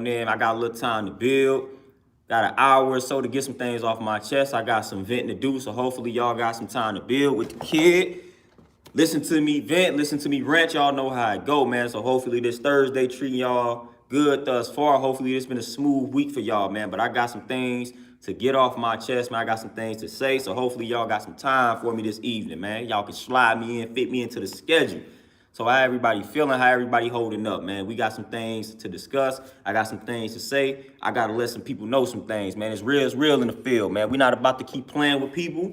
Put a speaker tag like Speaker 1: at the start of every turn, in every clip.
Speaker 1: in. I got a little time to build. Got an hour or so to get some things off my chest. I got some venting to do, so hopefully y'all got some time to build with the kid. Listen to me vent, listen to me rant. Y'all know how it go, man. So hopefully this Thursday treating y'all good thus far. Hopefully it's been a smooth week for y'all, man. But I got some things to get off my chest, man. I got some things to say. So hopefully y'all got some time for me this evening, man. Y'all can slide me in, fit me into the schedule. So how everybody feeling, how everybody holding up, man. We got some things to discuss. I got some things to say. I got to let some people know some things, man. It's real in the field, man. We're not about to keep playing with people.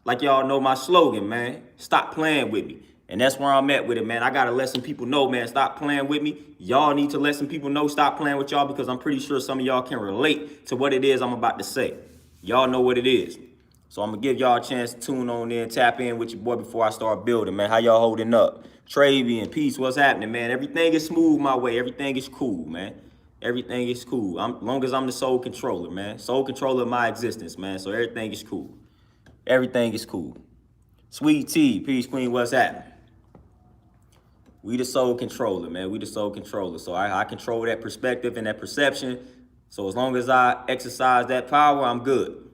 Speaker 1: Like y'all know my slogan, man. Stop playing with me. And that's where I'm at with it, man. I got to let some people know, man, stop playing with me. Y'all need to let some people know stop playing with y'all because I'm pretty sure some of y'all can relate to what it is I'm about to say. Y'all know what it is. So I'm going to give y'all a chance to tune on in, tap in with your boy before I start building, man. How y'all holding up? Travian, peace, what's happening, man? Everything is smooth my way. Everything is cool, man. Everything is cool. Long as I'm the sole controller, man. Sole controller of my existence, man. So everything is cool. Everything is cool. Sweet Tea, peace, queen, what's happening? We the sole controller, man. We the sole controller. So I control that perspective and that perception. So as long as I exercise that power, I'm good.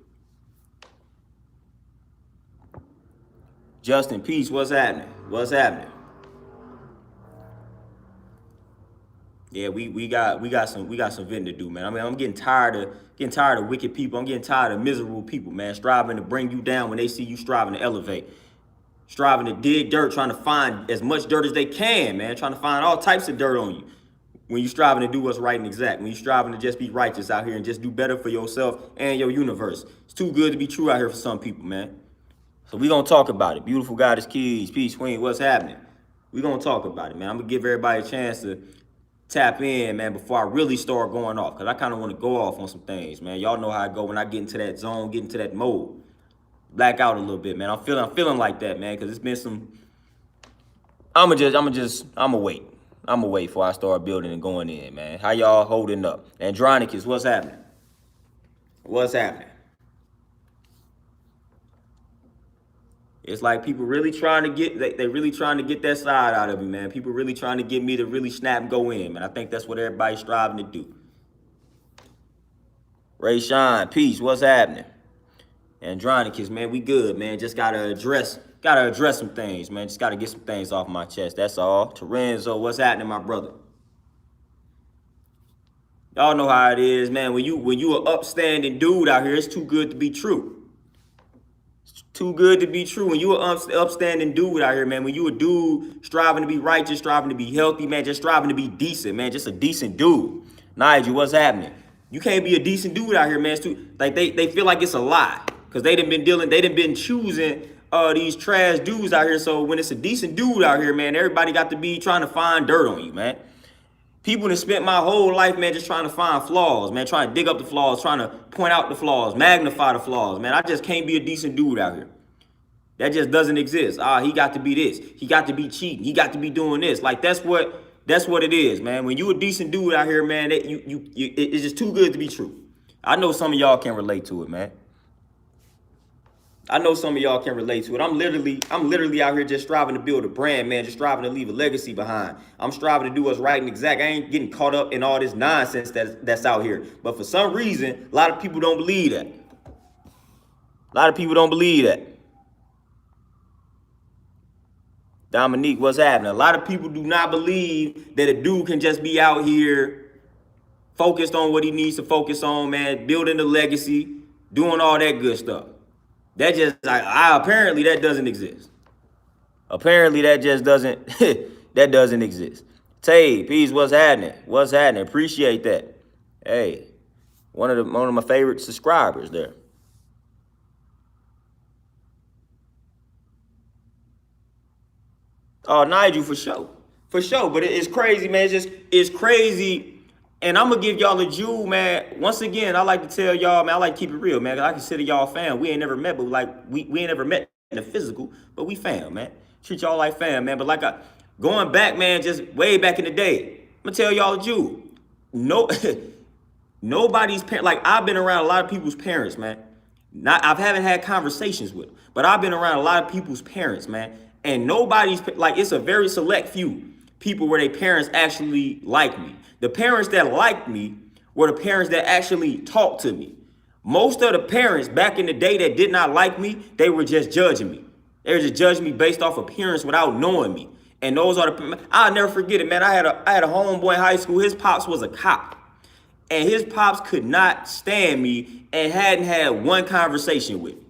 Speaker 1: Justin, peace, what's happening? What's happening? Yeah, we got some venting to do, man. I mean, I'm getting tired of wicked people. I'm getting tired of miserable people, man, striving to bring you down when they see you striving to elevate. Striving to dig dirt, trying to find as much dirt as they can, man. Trying to find all types of dirt on you. When you're striving to do what's right and exact. When you're striving to just be righteous out here and just do better for yourself and your universe. It's too good to be true out here for some people, man. So we gonna talk about it. Beautiful Goddess Keys, peace, queen, what's happening? We gonna talk about it, man. I'm gonna give everybody a chance to tap in, man, before I really start going off. Because I kind of want to go off on some things, man. Y'all know how I go when I get into that zone, get into that mode. Black out a little bit, man. I'm feeling like that, man, because it's been some... I'ma wait. I'ma wait before I start building and going in, man. How y'all holding up? Andronicus, what's happening? What's happening? It's like people really trying to get, they really trying to get that side out of me, man. People really trying to get me to really snap and go in, man. I think that's what everybody's striving to do. Ray Shine, peace, what's happening? Andronicus, man, we good, man. Just gotta address some things, man. Just gotta get some things off my chest, that's all. Terenzo, what's happening, my brother? Y'all know how it is, man. When you an upstanding dude out here, it's too good to be true. Too good to be true. When you an upstanding dude out here, man, when you a dude striving to be righteous, striving to be healthy, man, just striving to be decent, man, just a decent dude. Nigel, what's happening? You can't be a decent dude out here, man. It's too, like they feel like it's a lie because they done been choosing these trash dudes out here. So when it's a decent dude out here, man, everybody got to be trying to find dirt on you, man. People that spent my whole life, man, just trying to find flaws, man, trying to dig up the flaws, trying to point out the flaws, magnify the flaws, man. I just can't be a decent dude out here. That just doesn't exist. He got to be this. He got to be cheating. He got to be doing this. Like that's what it is, man. When you a decent dude out here, man, it's just too good to be true. I know some of y'all can relate to it, man. I know some of y'all can relate to it. I'm literally out here just striving to build a brand, man, just striving to leave a legacy behind. I'm striving to do what's right and exact. I ain't getting caught up in all this nonsense that's out here. But for some reason, a lot of people don't believe that. A lot of people don't believe that. Dominique, what's happening? A lot of people do not believe that a dude can just be out here focused on what he needs to focus on, man, building the legacy, doing all that good stuff. That just, apparently that doesn't exist. Apparently that just doesn't, that doesn't exist. Tay, peace, what's happening? What's happening? Appreciate that. Hey, one of my favorite subscribers there. Oh, Nigel, for sure. For sure. But it's crazy, man. It's crazy. And I'm going to give y'all a jewel, man. Once again, I like to tell y'all, man, I like to keep it real, man. I consider y'all fam. We ain't never met, but like, we ain't never met in the physical, but we fam, man. Treat y'all like fam, man. But like, going back, man, just way back in the day, I'm going to tell y'all a jewel. No, nobody's parent, like, I've been around a lot of people's parents, man. I haven't had conversations with them, but I've been around a lot of people's parents, man. And nobody's, like, it's a very select few people where their parents actually like me. The parents that like me were the parents that actually talked to me. Most of the parents back in the day that did not like me, they were just judging me. They were just judging me based off appearance without knowing me. And those are the, I'll never forget it, man. I had a homeboy in high school. His pops was a cop. And his pops could not stand me and hadn't had one conversation with me.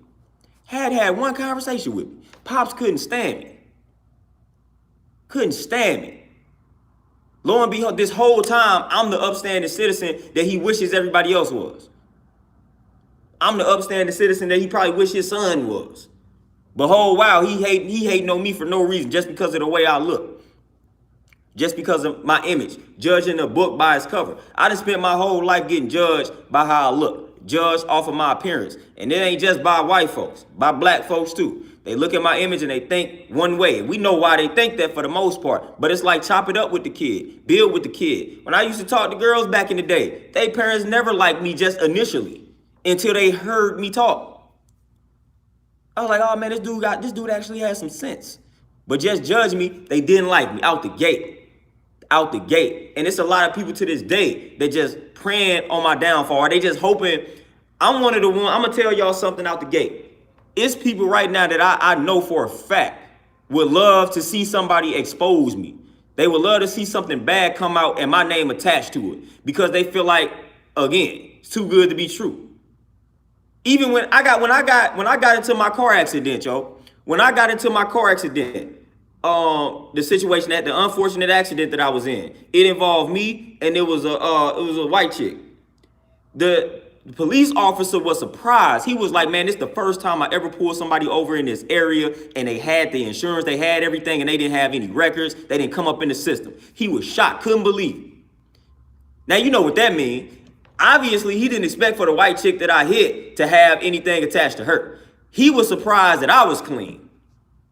Speaker 1: Hadn't had one conversation with me. Pops couldn't stand me. Couldn't stand me. Lo and behold, this whole time, I'm the upstanding citizen that he wishes everybody else was. I'm the upstanding citizen that he probably wished his son was. But whole while, he hating on me for no reason, just because of the way I look. Just because of my image. Judging a book by its cover. I done spent my whole life getting judged by how I look. Judged off of my appearance. And it ain't just by white folks. By black folks too. They look at my image and they think one way. We know why they think that for the most part. But it's like chop it up with the kid. Build with the kid. When I used to talk to girls back in the day, they parents never liked me just initially. Until they heard me talk. I was like, oh man, this dude actually has some sense. But just judge me, they didn't like me out the gate. Out the gate. And it's a lot of people to this day that just praying on my downfall. Or they just hoping. I'm one of the ones, I'm gonna tell y'all something out the gate. It's people right now that I know for a fact would love to see somebody expose me. They would love to see something bad come out and my name attached to it. Because they feel like, again, it's too good to be true. Even when I got into my car accident, yo. When I got into my car accident, the situation, the unfortunate accident that I was in, it involved me and it was a white chick. The police officer was surprised. He was like, man, this is the first time I ever pulled somebody over in this area and they had the insurance, they had everything, and they didn't have any records. They didn't come up in the system. He was shocked, couldn't believe it. Now, you know what that means. Obviously, he didn't expect for the white chick that I hit to have anything attached to her. He was surprised that I was clean.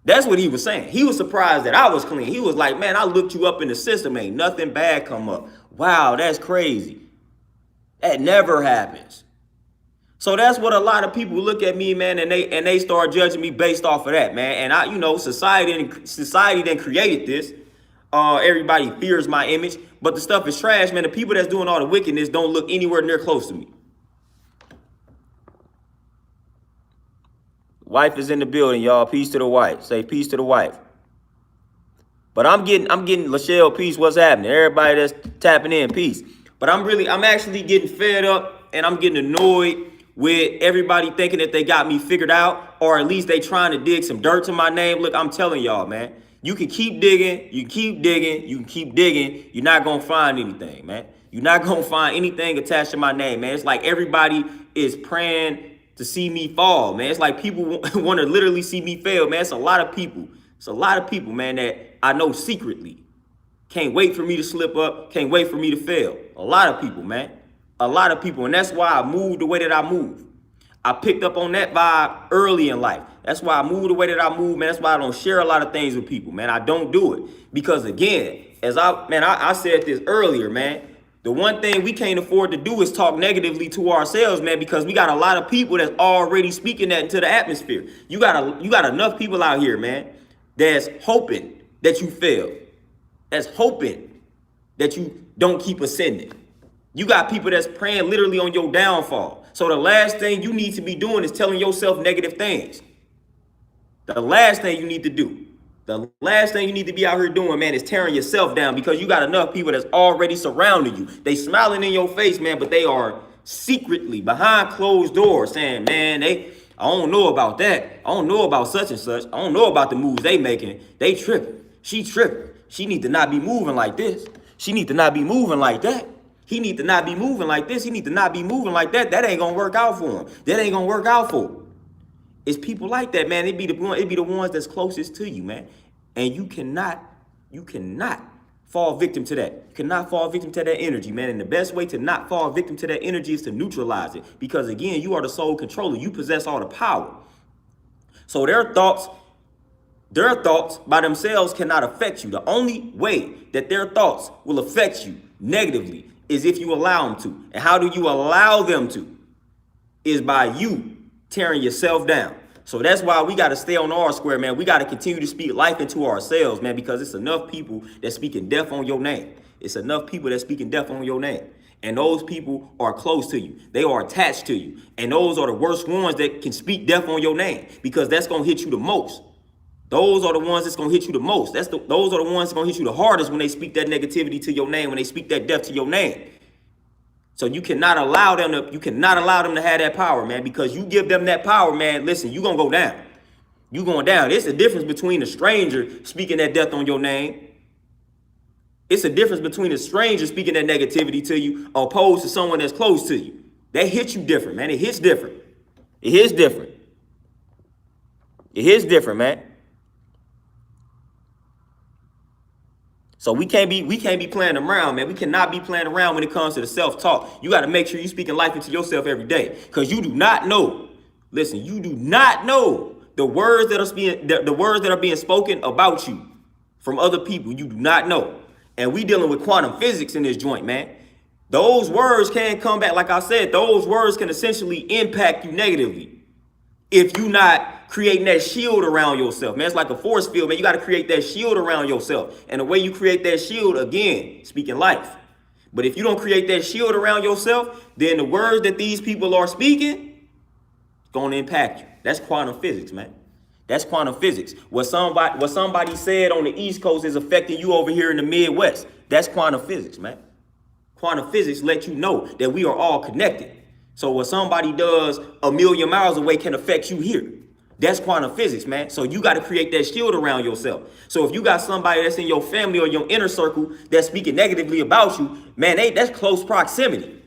Speaker 1: That's what he was saying. He was surprised that I was clean. He was like, man, I looked you up in the system. Ain't nothing bad come up. Wow, that's crazy. That never happens. So that's what a lot of people look at me, man, and they start judging me based off of that, man. And society then created this. Everybody fears my image, but the stuff is trash, man. The people that's doing all the wickedness don't look anywhere near close to me. Wife is in the building, y'all. Peace to the wife. Say peace to the wife. But I'm getting Lachelle, peace. What's happening? Everybody that's tapping in, peace. But I'm actually getting fed up and I'm getting annoyed with everybody thinking that they got me figured out, or at least they trying to dig some dirt to my name. Look, I'm telling y'all, man. You can keep digging, you keep digging, you can keep digging. You're not going to find anything, man. You're not going to find anything attached to my name, man. It's like everybody is praying to see me fall, man. It's like people want to literally see me fail, man. It's a lot of people. It's a lot of people, man, that I know secretly can't wait for me to slip up, can't wait for me to fail. A lot of people, man. A lot of people. And that's why I moved the way that I move. I picked up on that vibe early in life. That's why I move the way that I move, man. That's why I don't share a lot of things with people, man. I don't do it. Because again, I said this earlier, man. The one thing we can't afford to do is talk negatively to ourselves, man, because we got a lot of people that's already speaking that into the atmosphere. You got enough people out here, man, that's hoping that you fail. That's hoping that you don't keep ascending. You got people that's praying literally on your downfall. So the last thing you need to be doing is telling yourself negative things. The last thing you need to do, the last thing you need to be out here doing, man, is tearing yourself down, because you got enough people that's already surrounding you. They smiling in your face, man, but they are secretly behind closed doors saying, man, I don't know about that. I don't know about such and such. I don't know about the moves they making. They tripping. She tripping. She need to not be moving like this. She need to not be moving like that. He need to not be moving like this. He need to not be moving like that. That ain't gonna work out for him. That ain't gonna work out for him. It's people like that, man. It be the ones that's closest to you, man. And you cannot fall victim to that. You cannot fall victim to that energy, man. And the best way to not fall victim to that energy is to neutralize it. Because again, you are the sole controller. You possess all the power. So their thoughts by themselves cannot affect you. The only way that their thoughts will affect you negatively is if you allow them to. And how do you allow them to? Is by you tearing yourself down. So that's why we got to stay on our square, man. We got to continue to speak life into ourselves, man, because it's enough people that's speaking death on your name. It's enough people that's speaking death on your name. And those people are close to you. They are attached to you. And those are the worst ones that can speak death on your name, because that's going to hit you the most. Those are the ones that's going to hit you the most. Those are the ones that's going to hit you the hardest when they speak that negativity to your name, when they speak that death to your name. So you cannot allow them to have that power, man, because you give them that power, man. Listen, you're going to go down. You going down. It's a difference between a stranger speaking that death on your name. It's a difference between a stranger speaking that negativity to you opposed to someone that's close to you. That hits you different, man. It hits different. It hits different. It hits different, man. So we can't be playing around, man. We cannot be playing around when it comes to the self-talk. You got to make sure you're speaking life into yourself every day, because you do not know. Listen, you do not know the words that are being spoken about you from other people. You do not know. And we dealing with quantum physics in this joint, man. Those words can come back. Like I said, those words can essentially impact you negatively if you not creating that shield around yourself, man. It's like a force field, man. You got to create that shield around yourself. And the way you create that shield, again, speaking life. But if you don't create that shield around yourself, then the words that these people are speaking going to impact you. That's quantum physics, man. That's quantum physics. What somebody said on the East Coast is affecting you over here in the Midwest. That's quantum physics, man. Quantum physics lets you know that we are all connected. So what somebody does a million miles away can affect you here. That's quantum physics, man. So you got to create that shield around yourself. So if you got somebody that's in your family or your inner circle that's speaking negatively about you, man, that's close proximity.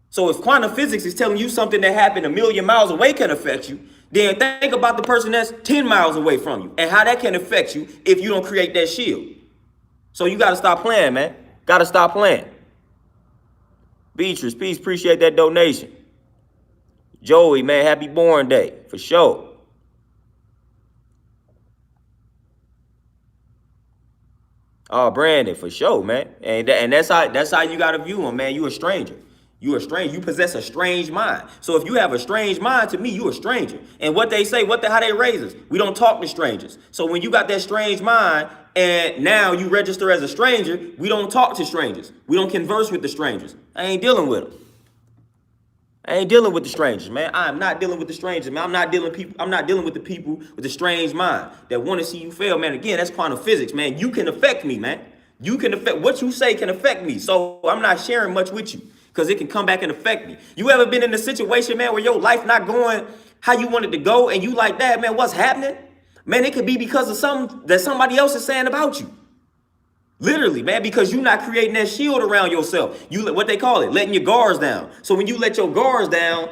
Speaker 1: So if quantum physics is telling you something that happened a million miles away can affect you, then think about the person that's 10 miles away from you and how that can affect you if you don't create that shield. So you got to stop playing, man. Got to stop playing. Beatrice, peace, appreciate that donation. Joey, man, happy born day, for sure. Oh, Brandon, for sure, man. And that's how you got to view him, man. You a stranger. You a stranger. You possess a strange mind. So if you have a strange mind, to me, you a stranger. And what they say, how they raise us, we don't talk to strangers. So when you got that strange mind and now you register as a stranger, we don't talk to strangers. We don't converse with the strangers. I ain't dealing with them. I ain't dealing with the strangers, man. I'm not dealing with the strangers, man. I'm not dealing with the people with the strange mind that want to see you fail, man. Again, that's quantum physics, man. You can affect me, man. You can affect what you say can affect me. So I'm not sharing much with you, because it can come back and affect me. You ever been in a situation, man, where your life not going how you want it to go, and you like that, man, what's happening? Man, it could be because of something that somebody else is saying about you. Literally, man, because you're not creating that shield around yourself. What they call it, letting your guards down. So when you let your guards down,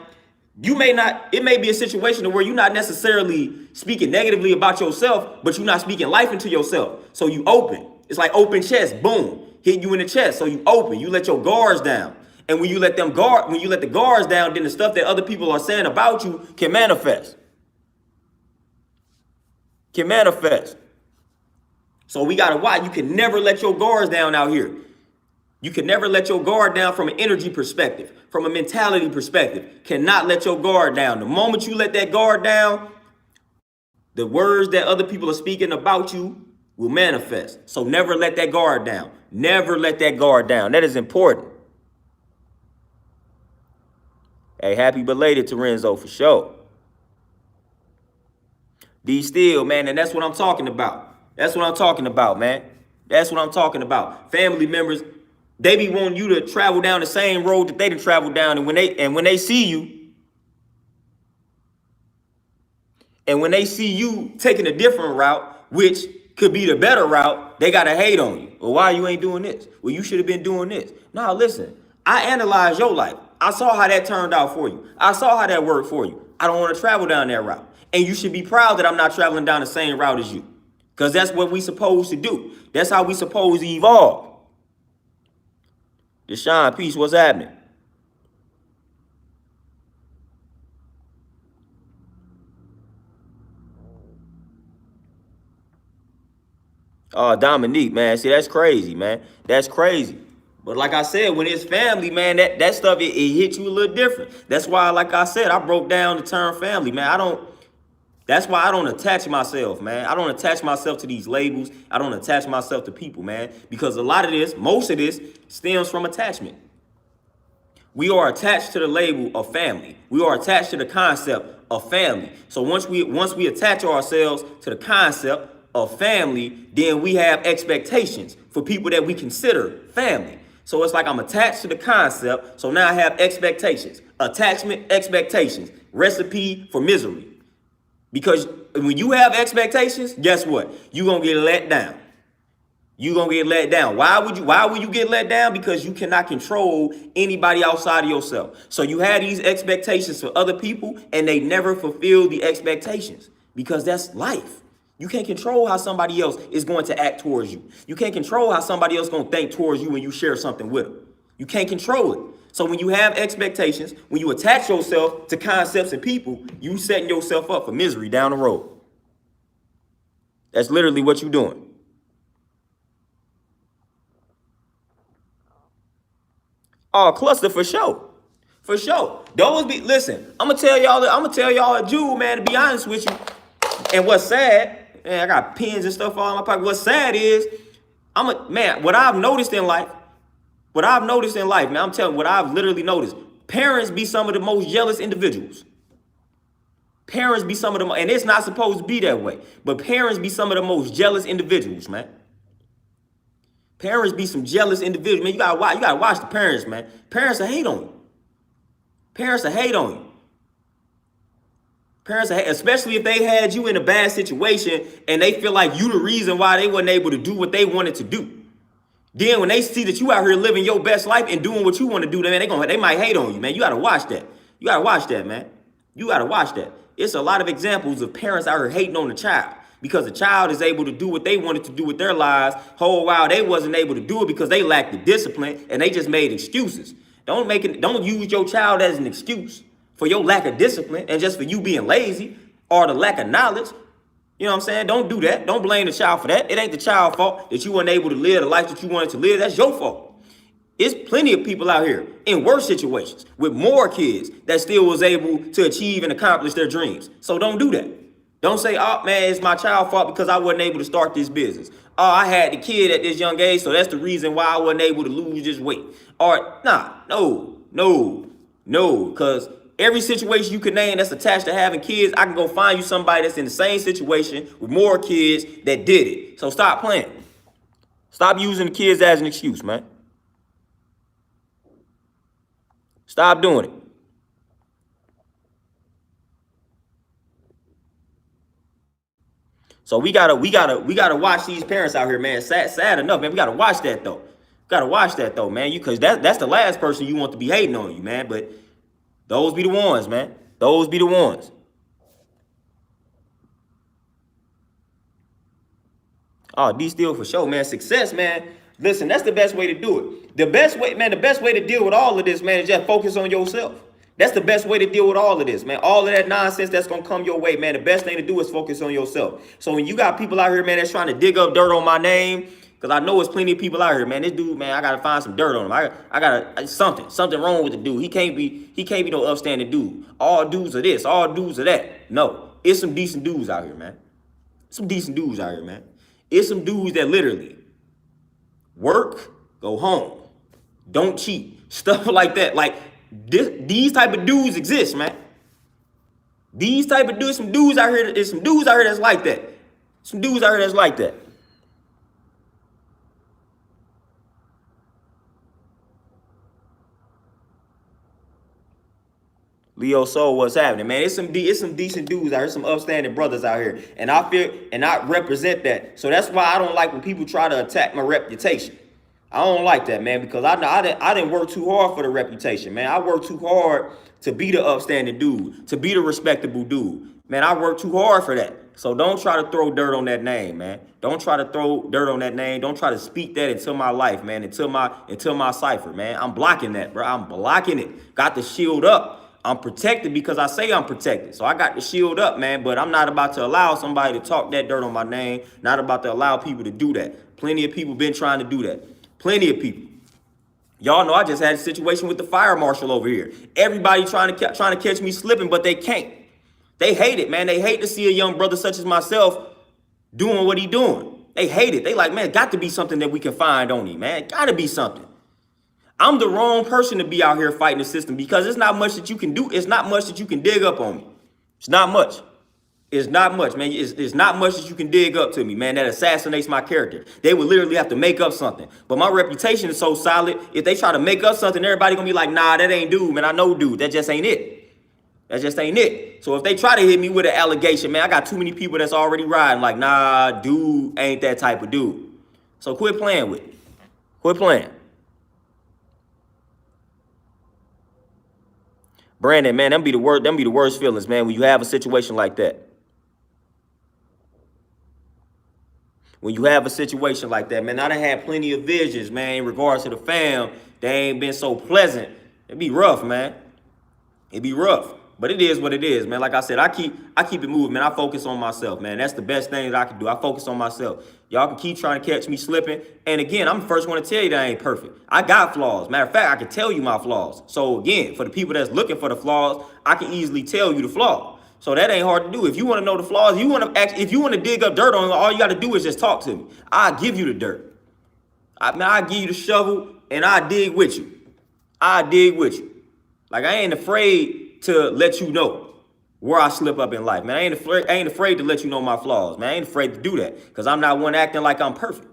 Speaker 1: it may be a situation where you're not necessarily speaking negatively about yourself, but you're not speaking life into yourself. So you open. It's like open chest, boom, hit you in the chest. So you open, you let your guards down. And when you let the guards down, then the stuff that other people are saying about you can manifest. So we got to watch. You can never let your guards down out here. You can never let your guard down from an energy perspective, from a mentality perspective. Cannot let your guard down. The moment you let that guard down, the words that other people are speaking about you will manifest. So never let that guard down. Never let that guard down. That is important. Hey, happy belated to Renzo, for sure. D Steel, man, and that's what I'm talking about. That's what I'm talking about, man. That's what I'm talking about. Family members, they be wanting you to travel down the same road that they done traveled down, and when they see you taking a different route, which could be the better route, they gotta hate on you. Well, why you ain't doing this? Well, you should have been doing this. Nah, listen, I analyzed your life. I saw how that turned out for you. I saw how that worked for you. I don't want to travel down that route. And you should be proud that I'm not traveling down the same route as you. Because that's what we supposed to do. That's how we supposed to evolve. Deshaun, peace, what's happening? Oh, Dominique, man. See, that's crazy, man. That's crazy. But like I said, when it's family, man, that stuff, it hits you a little different. That's why, like I said, I broke down the term family, man. That's why I don't attach myself, man. I don't attach myself to these labels. I don't attach myself to people, man. Because most of this stems from attachment. We are attached to the label of family. We are attached to the concept of family. So once we attach ourselves to the concept of family, then we have expectations for people that we consider family. So it's like I'm attached to the concept. So now I have expectations. Attachment, expectations. Recipe for misery. Because when you have expectations, guess what? You're gonna get let down. You're gonna get let down. Why would you get let down? Because you cannot control anybody outside of yourself. So you have these expectations for other people and they never fulfill the expectations because that's life. You can't control how somebody else is going to act towards you. You can't control how somebody else is going to think towards you when you share something with them. You can't control it. So when you have expectations, when you attach yourself to concepts and people, you setting yourself up for misery down the road. That's literally what you're doing. Oh, cluster for sure. For sure. Listen, I'm gonna tell y'all a jewel, man, to be honest with you. And what's sad, man, I got pins and stuff all in my pocket. What's sad is, what I've noticed in life, man, I'm telling you, what I've literally noticed, parents be some of the most jealous individuals. Parents be some of the, and it's not supposed to be that way, but parents be some of the most jealous individuals, man. Parents be some jealous individuals, man. You gotta watch the parents, man. Parents will hate on you. Parents will hate on you. Parents, especially if they had you in a bad situation and they feel like you the reason why they wasn't able to do what they wanted to do. Then when they see that you out here living your best life and doing what you want to do, man, they might hate on you, man. You gotta watch that. You gotta watch that, man. You gotta watch that. It's a lot of examples of parents out here hating on the child because the child is able to do what they wanted to do with their lives, whole while they wasn't able to do it because they lacked the discipline and they just made excuses. Don't use your child as an excuse for your lack of discipline and just for you being lazy or the lack of knowledge. You know what I'm saying? Don't do that. Don't blame the child for that. It ain't the child's fault that you weren't able to live the life that you wanted to live. That's your fault. It's plenty of people out here in worse situations with more kids that still was able to achieve and accomplish their dreams. So don't do that. Don't say, oh, man, it's my child's fault because I wasn't able to start this business. Oh, I had the kid at this young age, so that's the reason why I wasn't able to lose this weight. Or, no, because every situation you can name that's attached to having kids, I can go find you somebody that's in the same situation with more kids that did it. So stop playing. Stop using the kids as an excuse, man. Stop doing it. So we gotta watch these parents out here, man. Sad enough, man. We gotta watch that though. Man. Because that's the last person you want to be hating on you, man. But those be the ones, man. Those be the ones. Oh, D Steel for sure, man. Success, man. Listen, that's the best way to do it. The best way to deal with all of this, man, is just focus on yourself. That's the best way to deal with all of this, man. All of that nonsense that's going to come your way, man. The best thing to do is focus on yourself. So when you got people out here, man, that's trying to dig up dirt on my name, because I know there's plenty of people out here, man. This dude, man, I got to find some dirt on him. I got to, something wrong with the dude. He can't be no upstanding dude. All dudes are this, all dudes are that. No, it's some decent dudes out here, man. It's some dudes that literally work, go home, don't cheat, stuff like that. Like these type of dudes exist, man. These type of dudes, some dudes out here that's like that. Leo Soul, what's happening, man? It's some decent dudes out here, some upstanding brothers out here, and I represent that. So that's why I don't like when people try to attack my reputation. I don't like that, man, because I didn't work too hard for the reputation, man. I worked too hard to be the upstanding dude, to be the respectable dude, man. I worked too hard for that. So don't try to throw dirt on that name, man. Don't try to throw dirt on that name. Don't try to speak that into my life, man, until my cipher, man. I'm blocking that, bro. I'm blocking it. Got the shield up. I'm protected because I say I'm protected. So I got the shield up, man, but I'm not about to allow somebody to talk that dirt on my name. Not about to allow people to do that. Plenty of people been trying to do that. Plenty of people. Y'all know I just had a situation with the fire marshal over here. Everybody trying to catch me slipping, but they can't. They hate it, man. They hate to see a young brother such as myself doing what he doing. They hate it. They like, man, got to be something that we can find on him, man. Got to be something. I'm the wrong person to be out here fighting the system because it's not much that you can do. It's not much that you can dig up on me. It's not much. It's not much, man. It's not much that you can dig up to me, man. That assassinates my character. They would literally have to make up something. But my reputation is so solid. If they try to make up something, everybody gonna be like, nah, that ain't dude, man. I know dude. That just ain't it. That just ain't it. So if they try to hit me with an allegation, man, I got too many people that's already riding like, nah, dude ain't that type of dude. So quit playing with it. Quit playing. Brandon, man, them be the worst feelings, man, when you have a situation like that. When you have a situation like that, man, I done had plenty of visions, man, in regards to the fam. They ain't been so pleasant. It be rough, man. It be rough. But it is what it is, man. Like I said, I keep it moving, man. I focus on myself, man. That's the best thing that I can do. I focus on myself. Y'all can keep trying to catch me slipping. And again, I'm the first one to tell you that I ain't perfect. I got flaws. Matter of fact, I can tell you my flaws. So again, for the people that's looking for the flaws, I can easily tell you the flaw. So that ain't hard to do. If you want to know the flaws, if you want to dig up dirt on it, all you got to do is just talk to me. I'll give you the dirt. I'll give you the shovel and I'll dig with you. I'll dig with you. Like, I ain't afraid to let you know where I slip up in life, man. I ain't afraid to let you know my flaws, man. I ain't afraid to do that because I'm not one acting like I'm perfect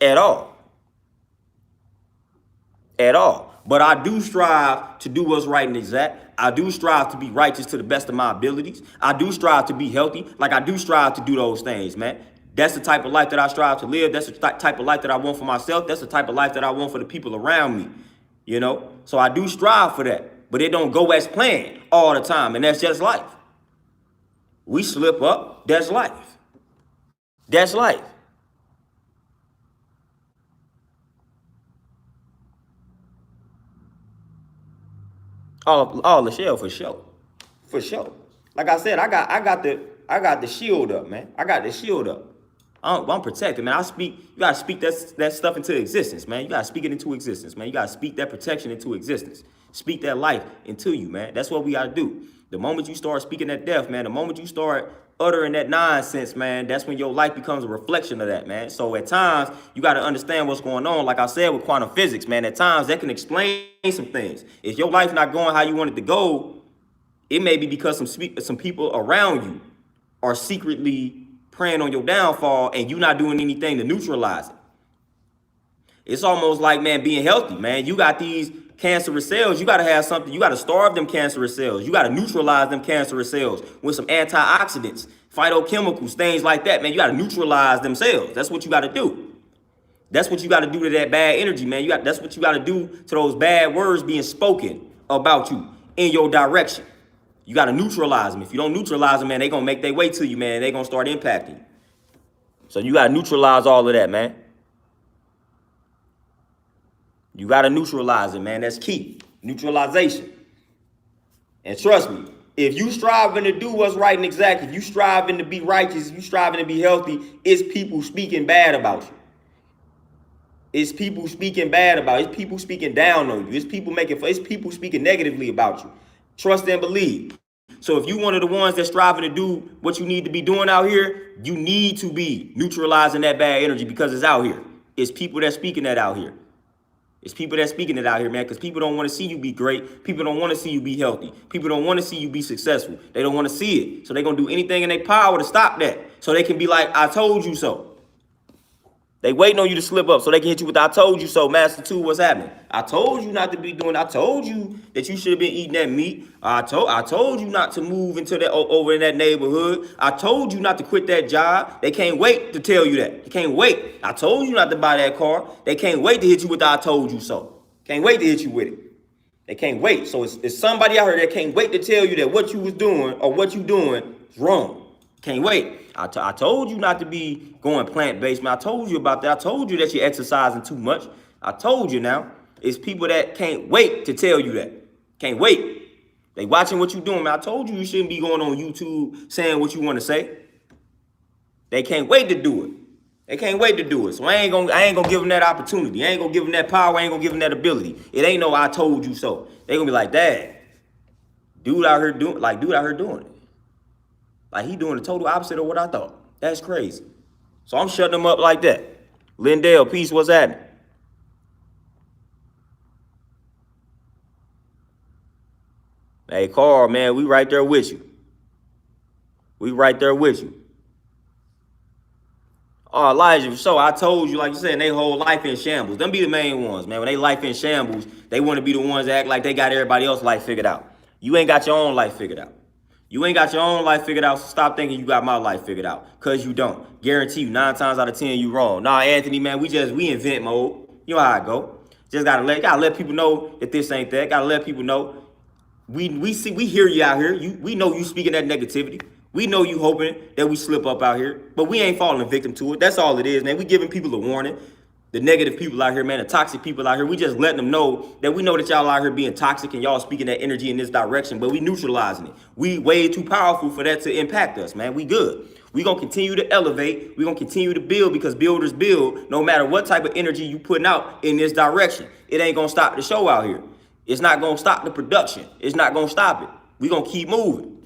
Speaker 1: at all. At all. But I do strive to do what's right and exact. I do strive to be righteous to the best of my abilities. I do strive to be healthy. Like, I do strive to do those things, man. That's the type of life that I strive to live. That's the type of life that I want for myself. That's the type of life that I want for the people around me, you know? So I do strive for that. But it don't go as planned all the time, and that's just life. We slip up, that's life. That's life. Oh, Lachelle, for sure. For sure. Like I said, I got the shield up, man. I got the shield up. I'm protected, man. You gotta speak that stuff into existence, man. You gotta speak it into existence, man. You gotta speak that protection into existence. Speak that life into you, man. That's what we gotta do. The moment you start speaking that death, man, the moment you start uttering that nonsense, man, that's when your life becomes a reflection of that, man. So at times, you gotta understand what's going on. Like I said with quantum physics, man, at times that can explain some things. If your life not going how you want it to go, it may be because some people around you are secretly preying on your downfall and you not doing anything to neutralize it. It's almost like, man, being healthy, man. You got these cancerous cells. You got to have something. You got to starve them cancerous cells. You got to neutralize them cancerous cells with some antioxidants, phytochemicals, things like that, man. You got to neutralize them cells. That's what you got to do. That's what you got to do to that bad energy, man. That's what you got to do to those bad words being spoken about you in your direction. You got to neutralize them. If you don't neutralize them, man, they going to make their way to you, man. They going to start impacting you. So you got to neutralize all of that, man. You got to neutralize it, man. That's key. Neutralization. And trust me, if you striving to do what's right and exact, if you striving to be righteous, if you striving to be healthy, it's people speaking bad about you. It's people speaking bad about you. It's people speaking down on you. It's people speaking negatively about you. Trust and believe. So if you one of the ones that's striving to do what you need to be doing out here, you need to be neutralizing that bad energy because it's out here. It's people that's speaking that out here. It's people that's speaking it out here, man, because people don't want to see you be great. People don't want to see you be healthy. People don't want to see you be successful. They don't want to see it. So they're going to do anything in their power to stop that. So they can be like, I told you so. They waiting on you to slip up so they can hit you with, I told you so, Master 2, what's happening? I told you not to be doing, I told you that you should have been eating that meat. I told you not to move into that over in that neighborhood. I told you not to quit that job. They can't wait to tell you that. They can't wait. I told you not to buy that car. They can't wait to hit you with the I told you so. Can't wait to hit you with it. They can't wait. So it's somebody out here that can't wait to tell you that what you was doing or what you doing is wrong. Can't wait. I told you not to be going plant-based, man. I told you about that. I told you that you're exercising too much. I told you now. It's people that can't wait to tell you that. Can't wait. They watching what you doing, man. I told you shouldn't be going on YouTube saying what you want to say. They can't wait to do it. They can't wait to do it. So I ain't gonna give them that opportunity. I ain't gonna give them that power. I ain't gonna give them that ability. It ain't no I told you so. They gonna be like, Dad, dude out here doing it. Like he doing the total opposite of what I thought. That's crazy. So I'm shutting them up like that. Lindell, peace, what's happening? Hey, Carl, man, we right there with you. We right there with you. Oh, Elijah, so I told you, like you said, they whole life in shambles. Them be the main ones, man. When they life in shambles, they want to be the ones that act like they got everybody else's life figured out. You ain't got your own life figured out. You ain't got your own life figured out, so stop thinking you got my life figured out, because you don't. Guarantee you, 9 times out of 10, you wrong. Nah, Anthony, man, we invent mode. You know how I go. Just gotta let people know that this ain't that. Gotta let people know. We hear you out here. We know you speaking that negativity. We know you hoping that we slip up out here, but we ain't falling victim to it. That's all it is, man. We giving people a warning. The negative people out here, man, the toxic people out here, we just letting them know that we know that y'all out here being toxic and y'all speaking that energy in this direction, but we neutralizing it. We way too powerful for that to impact us, man. We good. We gonna continue to elevate. We gonna continue to build, because builders build no matter what type of energy you putting out in this direction. It ain't gonna stop the show out here. It's not gonna stop the production. It's not gonna stop it. We gonna keep moving.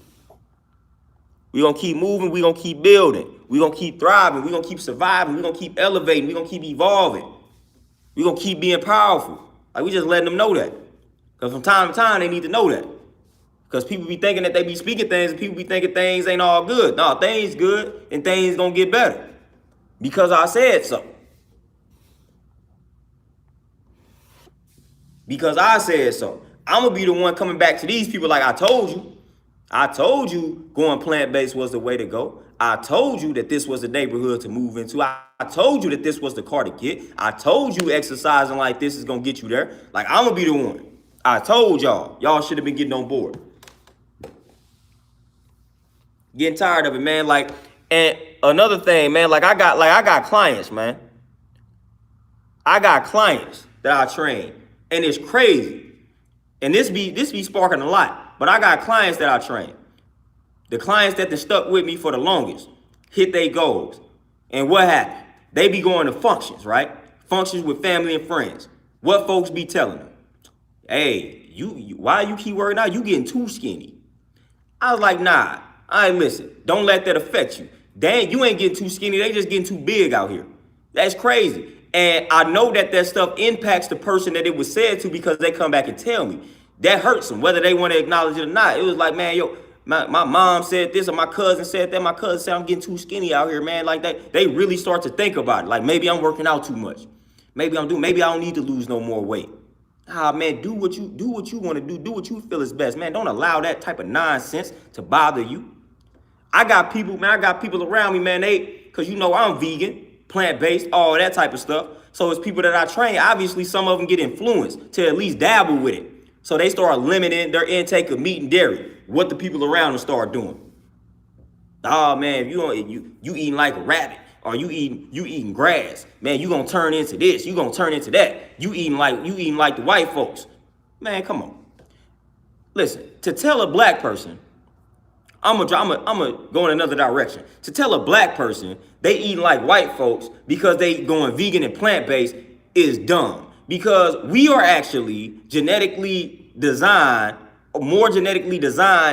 Speaker 1: We gonna keep moving. We gonna keep building. We gonna keep thriving. We gonna keep surviving. We gonna keep elevating. We gonna keep evolving. We gonna keep being powerful. Like, we just letting them know that. Because from time to time, they need to know that. Because people be thinking that they be speaking things, and people be thinking things ain't all good. No, things good, and things gonna get better. Because I said so. Because I said so. I'm gonna be the one coming back to these people like, I told you. I told you going plant-based was the way to go. I told you that this was the neighborhood to move into. I told you that this was the car to get. I told you exercising like this is going to get you there. Like, I'm going to be the one. I told y'all. Y'all should have been getting on board. Getting tired of it, man. Like, and another thing, man, I got clients, man. I got clients that I train, and it's crazy. And this be sparking a lot. But I got clients that I train. The clients that stuck with me for the longest hit their goals. And what happened? They be going to functions, right? Functions with family and friends. What folks be telling them? Hey, why you keep working out? You getting too skinny. I was like, nah, listen, don't let that affect you. Dang, you ain't getting too skinny. They just getting too big out here. That's crazy. And I know that stuff impacts the person that it was said to, because they come back and tell me. That hurts them, whether they want to acknowledge it or not. It was like, man, yo, my mom said this, or my cousin said that. My cousin said I'm getting too skinny out here, man. Like that, they really start to think about it. Like, maybe I'm working out too much. Maybe I don't need to lose no more weight. Man, do what you want to do. Do what you feel is best, man. Don't allow that type of nonsense to bother you. I got people around me, man. Because I'm vegan, plant-based, all that type of stuff. So it's people that I train. Obviously, some of them get influenced to at least dabble with it. So they start limiting their intake of meat and dairy. What the people around them start doing. Oh man, if you eating like a rabbit, or you eating grass, man, you gonna turn into this, you gonna turn into that. You eating like the white folks. Man, come on. Listen, to tell a black person, I'm gonna go in another direction. To tell a black person they eating like white folks because they going vegan and plant-based is dumb. Because we are actually more genetically designed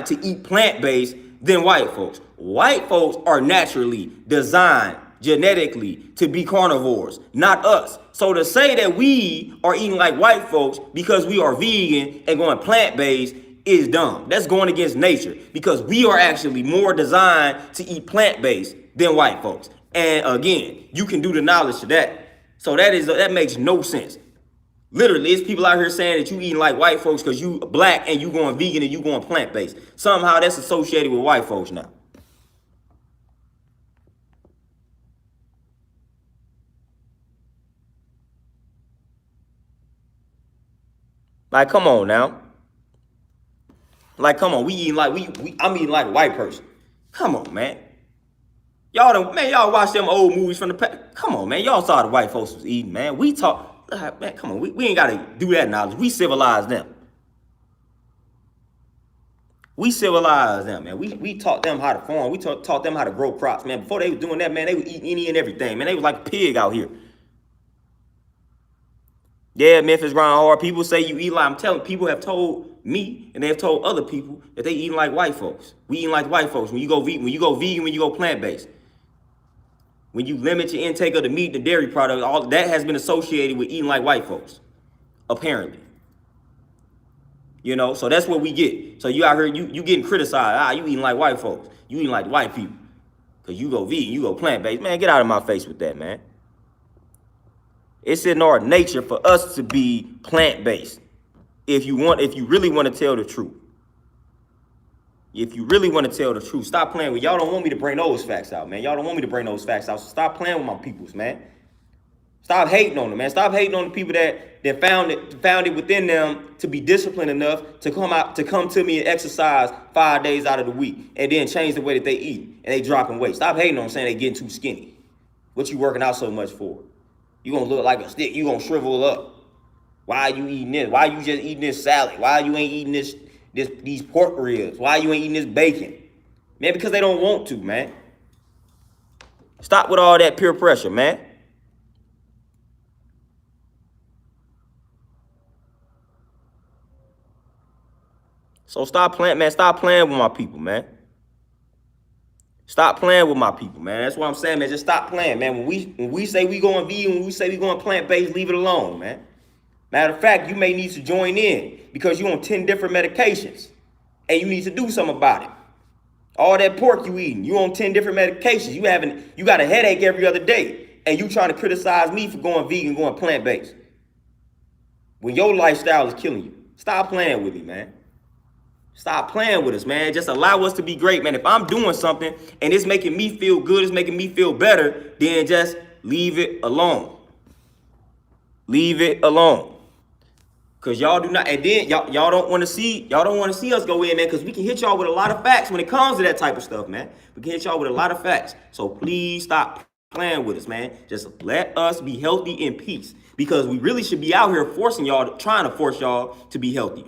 Speaker 1: to eat plant-based than white folks. White folks are naturally designed genetically to be carnivores, not us. So to say that we are eating like white folks because we are vegan and going plant-based is dumb. That's going against nature, because we are actually more designed to eat plant-based than white folks. And again, you can do the knowledge to that. So that makes no sense. Literally, it's people out here saying that you eating like white folks because you black and you going vegan and you going plant-based. Somehow that's associated with white folks now. Like, come on now. Like, come on, I'm eating like a white person. Come on, man. Y'all watch them old movies from the past. Come on, man. Y'all saw the white folks was eating, man. We talk, man, come on. We ain't got to do that knowledge. We civilize them. We civilized them, man. We taught them how to farm. We taught them how to grow crops, man. Before they was doing that, man, they were eating any and everything, man. They was like a pig out here. Yeah, Memphis grind hard. People say you eat like, I'm telling people have told me and they have told other people that they eating like white folks. We eating like white folks. When you go vegan, when you go plant-based. When you limit your intake of the meat and dairy products, all that has been associated with eating like white folks. Apparently. You know, so that's what we get. So you out here, you getting criticized. You eating like white folks. You eating like white people. Because you go vegan, you go plant-based. Man, get out of my face with that, man. It's in our nature for us to be plant-based. If you really want to tell the truth. If you really want to tell the truth, stop playing with. Y'all don't want me to bring those facts out, man. Y'all don't want me to bring those facts out. So stop playing with my peoples, man. Stop hating on them, man. Stop hating on the people that found it within them to be disciplined enough to come to me and exercise 5 days out of the week and then change the way that they eat and they dropping weight. Stop hating on them saying they getting too skinny. What you working out so much for? You gonna look like a stick. You gonna shrivel up. Why are you eating this? Why you just eating this salad? Why you ain't eating these pork ribs? Why you ain't eating this bacon? Man, because they don't want to, man. Stop with all that peer pressure, man. So stop playing, man. Stop playing with my people, man. Stop playing with my people, man. That's what I'm saying, man. Just stop playing, man. When we say we going vegan, when we say we going plant-based, leave it alone, man. Matter of fact, you may need to join in because you're on 10 different medications and you need to do something about it. All that pork you eating, you on 10 different medications. You got a headache every other day and you trying to criticize me for going vegan, going plant-based. When your lifestyle is killing you. Stop playing with me, man. Stop playing with us, man. Just allow us to be great, man. If I'm doing something and it's making me feel good, it's making me feel better, then just leave it alone. Leave it alone. Cause y'all do not, and then y'all don't want to see us go in, man, because we can hit y'all with a lot of facts when it comes to that type of stuff, man. We can hit y'all with a lot of facts. So please stop playing with us, man. Just let us be healthy in peace. Because we really should be out here trying to force y'all to be healthy.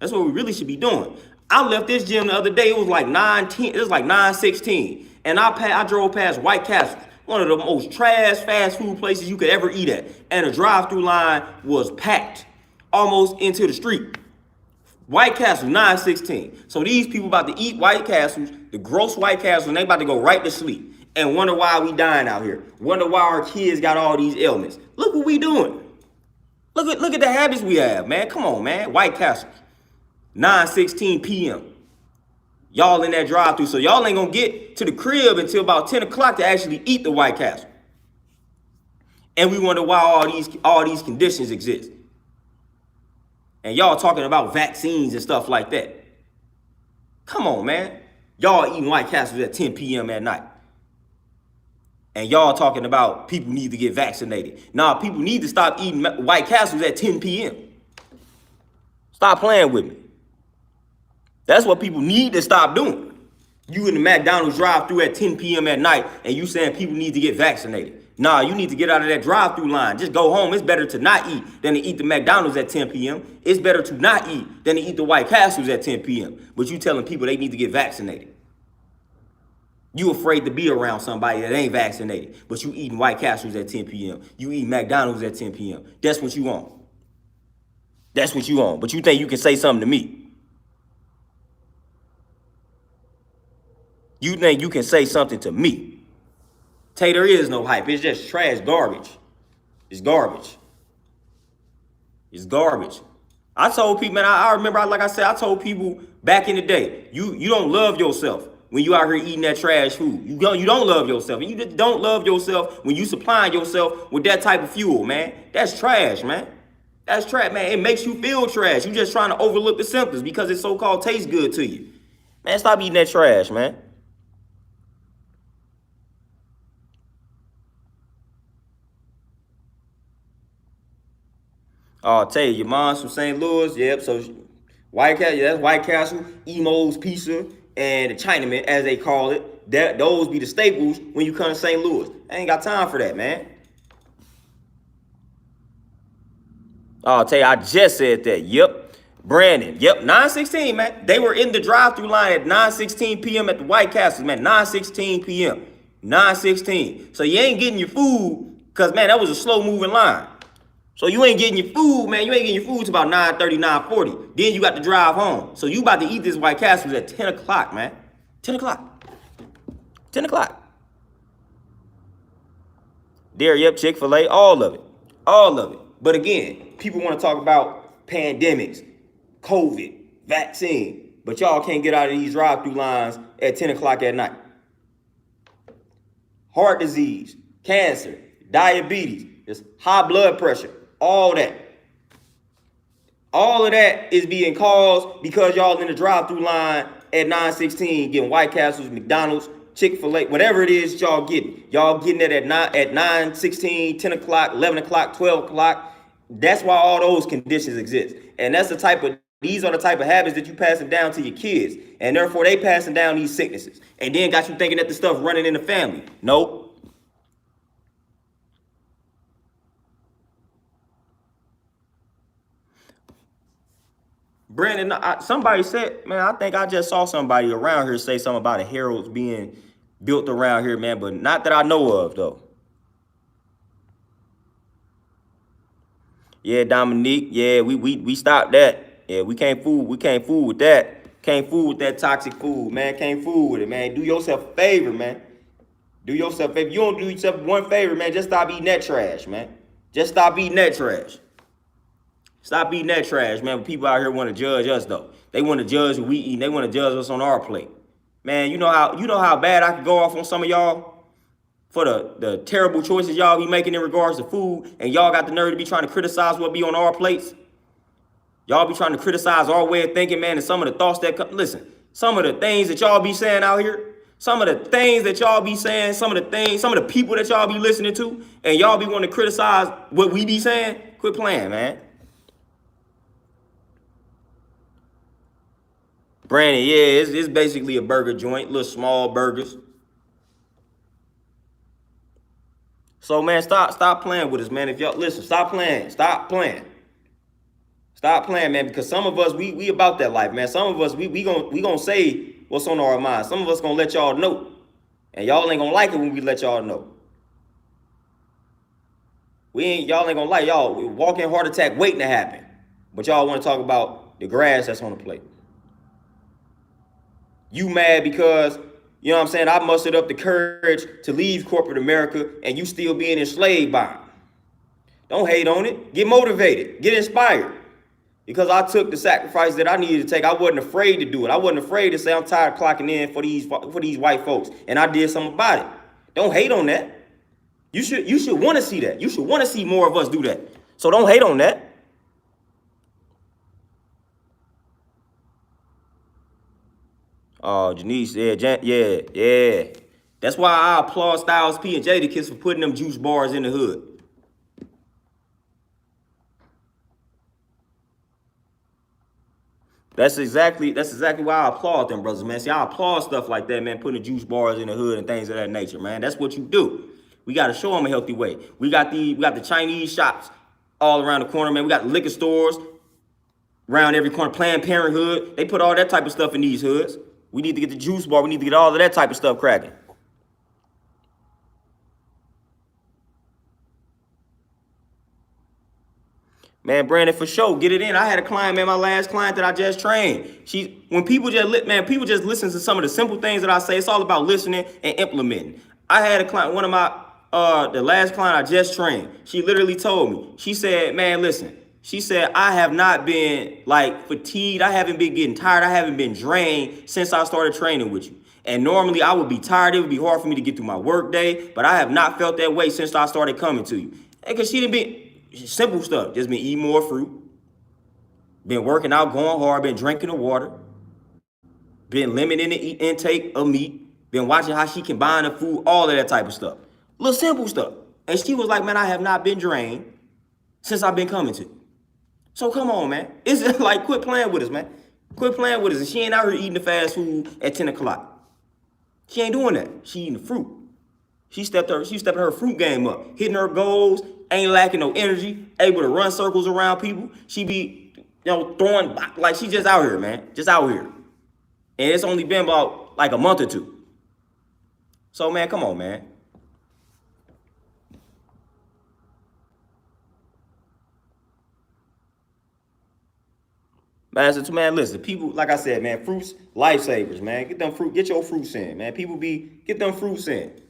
Speaker 1: That's what we really should be doing. I left this gym the other day. It was like 9:10. It was like 9:16, and I drove past White Castle, one of the most trash fast food places you could ever eat at, and the drive-through line was packed almost into the street. White Castle 9:16. So these people about to eat White Castles, the gross White Castles, and they about to go right to sleep and wonder why we dying out here. Wonder why our kids got all these ailments. Look what we doing. Look at the habits we have, man. Come on, man. White Castle. 9:16 p.m. Y'all in that drive-thru, so y'all ain't gonna get to the crib until about 10 o'clock to actually eat the White Castle. And we wonder why all these conditions exist. And y'all talking about vaccines and stuff like that. Come on, man. Y'all eating White Castles at 10 p.m. at night. And y'all talking about people need to get vaccinated. Nah, people need to stop eating White Castles at 10 p.m. Stop playing with me. That's what people need to stop doing. You in the McDonald's drive-thru at 10 p.m. at night and you saying people need to get vaccinated. Nah, you need to get out of that drive-thru line. Just go home. It's better to not eat than to eat the McDonald's at 10 p.m. It's better to not eat than to eat the White Castles at 10 p.m. But you telling people they need to get vaccinated. You afraid to be around somebody that ain't vaccinated, but you eating White Castles at 10 p.m. You eating McDonald's at 10 p.m. That's what you want. That's what you want. But you think you can say something to me. You think you can say something to me. Tay, there is no hype. It's just trash garbage. It's garbage. It's garbage. I told people, man, I remember, like I said, I told people back in the day, you don't love yourself when you out here eating that trash food. You don't love yourself. And you just don't love yourself when you supplying yourself with that type of fuel, man. That's trash, man. That's trash, man. It makes you feel trash. You just trying to overlook the symptoms because it so-called tastes good to you. Man, stop eating that trash, man. Oh, I'll tell you, your mom's from St. Louis. Yep, so White Castle, that's White Castle, Emo's Pizza, and the Chinaman, as they call it. Those be the staples when you come to St. Louis. I ain't got time for that, man. Oh, I'll tell you, I just said that. Yep. Brandon. Yep. 9:16, man. They were in the drive-thru line at 9:16 p.m. at the White Castle, man. 9:16 p.m. 9:16. So you ain't getting your food because, man, that was a slow-moving line. So you ain't getting your food, man. You ain't getting your food till about 9:30, 9:40. Then you got to drive home. So you about to eat this White Castle at 10 o'clock, man. 10 o'clock. 10 o'clock. There, yep, Chick-fil-A, all of it. All of it. But again, people want to talk about pandemics. COVID, vaccine. But y'all can't get out of these drive-through lines at 10 o'clock at night. Heart disease, cancer, diabetes, it's high blood pressure, all that. All of that is being caused because y'all in the drive-through line at 9:16 getting White Castles, McDonald's, Chick-fil-A, whatever it is y'all getting. Y'all getting it at 9:16, 10 o'clock, 11 o'clock, 12 o'clock. That's why all those conditions exist. And that's these are the type of habits that you passing down to your kids. And therefore they passing down these sicknesses. And then got you thinking that the stuff running in the family. Nope. Brandon, somebody said, man, I think I just saw somebody around here say something about a Harold's being built around here, man, but not that I know of, though. Yeah, Dominique, yeah, we stopped that. Yeah, we can't fool with that. Can't fool with that toxic food, man. Can't fool with it, man. Do yourself a favor, man. Do yourself a favor. You don't do yourself one favor, man. Just stop eating that trash, man. Just stop eating that trash. Stop eating that trash, man. People out here want to judge us, though. They want to judge what we eat. They want to judge us on our plate. Man, you know how bad I could go off on some of y'all for the terrible choices y'all be making in regards to food, and y'all got the nerve to be trying to criticize what be on our plates. Y'all be trying to criticize our way of thinking, man, and some of the thoughts that come. Listen, some of the things that y'all be saying out here, some of the things that y'all be saying, some of the people that y'all be listening to, and y'all be wanting to criticize what we be saying. Quit playing, man. Brandon, yeah, it's basically a burger joint, little small burgers. So, man, stop playing with us, man. If y'all listen, stop playing, man. Because some of us, we about that life, man. Some of us, we gonna say what's on our mind. Some of us gonna let y'all know, and y'all ain't gonna like it when we let y'all know. Y'all ain't gonna like y'all walking heart attack waiting to happen, but y'all want to talk about the grass that's on the plate. You mad because, you know what I'm saying, I mustered up the courage to leave corporate America and you still being enslaved by it. Don't hate on it. Get motivated. Get inspired. Because I took the sacrifice that I needed to take. I wasn't afraid to do it. I wasn't afraid to say I'm tired of clocking in for these white folks. And I did something about it. Don't hate on that. You should want to see that. You should want to see more of us do that. So don't hate on that. Oh, Janice, yeah. That's why I applaud Styles P and Jadakiss for putting them juice bars in the hood. That's exactly why I applaud them, brothers, man. See, I applaud stuff like that, man, putting juice bars in the hood and things of that nature, man. That's what you do. We got to show them a healthy way. We got the Chinese shops all around the corner, man. We got liquor stores around every corner, Planned Parenthood. They put all that type of stuff in these hoods. We need to get the juice bar. We need to get all of that type of stuff cracking. Man, Brandon, for sure, get it in. I had a client, man, my last client that I just trained. When people just listen to some of the simple things that I say. It's all about listening and implementing. I had a client, one of my, the last client I just trained. She literally told me, she said, man, listen. She said, I have not been like fatigued. I haven't been getting tired. I haven't been drained since I started training with you. And normally I would be tired. It would be hard for me to get through my work day. But I have not felt that way since I started coming to you. Because she didn't be simple stuff. Just been eating more fruit. Been working out, going hard. Been drinking the water. Been limiting the intake of meat. Been watching how she combine the food. All of that type of stuff. Little simple stuff. And she was like, man, I have not been drained since I've been coming to you. So come on, man. It's like, quit playing with us, man. Quit playing with us. And she ain't out here eating the fast food at 10 o'clock. She ain't doing that. She eating the fruit. She stepped her fruit game up, hitting her goals, ain't lacking no energy, able to run circles around people. She be, throwing, like she just out here, man. Just out here. And it's only been about like a month or two. So, man, come on, man. Man, listen, people, like I said, man, fruits, lifesavers, man. Get your fruits in, man. Get them fruits in.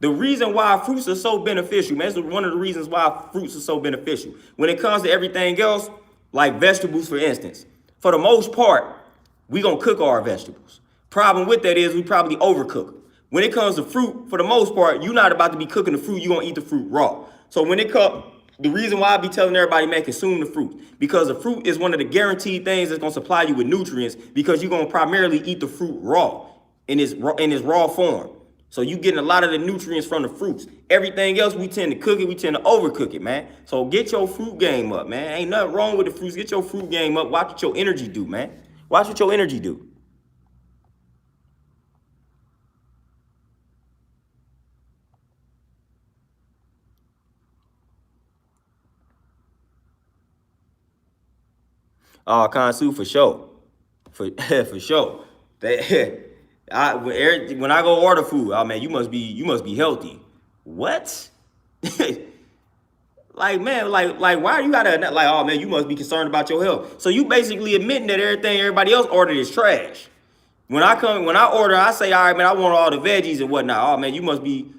Speaker 1: The reason why fruits are so beneficial, man, it's one of the reasons why fruits are so beneficial. When it comes to everything else, Like vegetables, for instance. For the most part, we gonna cook our vegetables. Problem with that is we probably overcook them. When it comes to fruit, for the most part, you're not about to be cooking the fruit. You're gonna eat the fruit raw. So when it comes, the reason why I be telling everybody, man, consume the fruit, because the fruit is one of the guaranteed things that's gonna supply you with nutrients, because you're gonna primarily eat the fruit raw in its raw form. So you getting a lot of the nutrients from the fruits. Everything else, we tend to cook it, we tend to overcook it, man. So get your fruit game up, man. Ain't nothing wrong with the fruits. Get your fruit game up. Watch what your energy do, man. Watch what your energy do. Kansu for sure. For sure. When I go order food, oh man, you must be healthy. What? Like, man, like why you gotta like, oh man, you must be concerned about your health. So you basically admitting that everything everybody else ordered is trash. When I order, I say, all right, man, I want all the veggies and whatnot. Oh man, you must be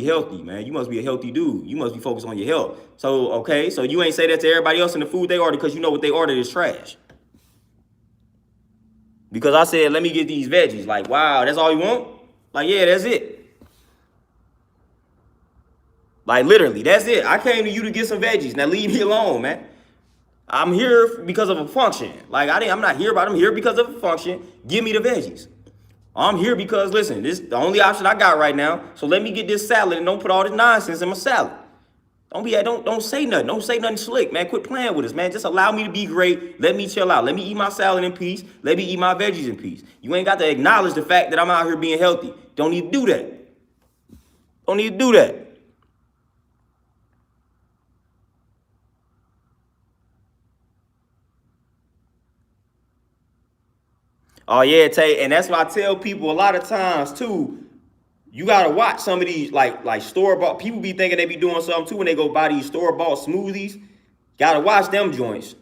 Speaker 1: healthy, man. You must be a healthy dude. You must be focused on your health. So okay, so you ain't say that to everybody else in the food they ordered because you know what they ordered is trash. Because I said, let me get these veggies. Like, wow, that's all you want? Like, yeah, that's it. Like, literally, that's it. I came to you to get some veggies. Now leave me alone, man. I'm here because of a function. Like, I'm not here, but I'm here because of a function. Give me the veggies. I'm here because, listen, this is the only option I got right now. So let me get this salad and don't put all this nonsense in my salad. Don't say nothing. Don't say nothing slick, man. Quit playing with us, man. Just allow me to be great. Let me chill out. Let me eat my salad in peace. Let me eat my veggies in peace. You ain't got to acknowledge the fact that I'm out here being healthy. Don't need to do that. Don't need to do that. Oh yeah, Tay, and that's why I tell people a lot of times too. You gotta watch some of these like store-bought. People be thinking they be doing something too when they go buy these store-bought smoothies. Gotta watch them joints,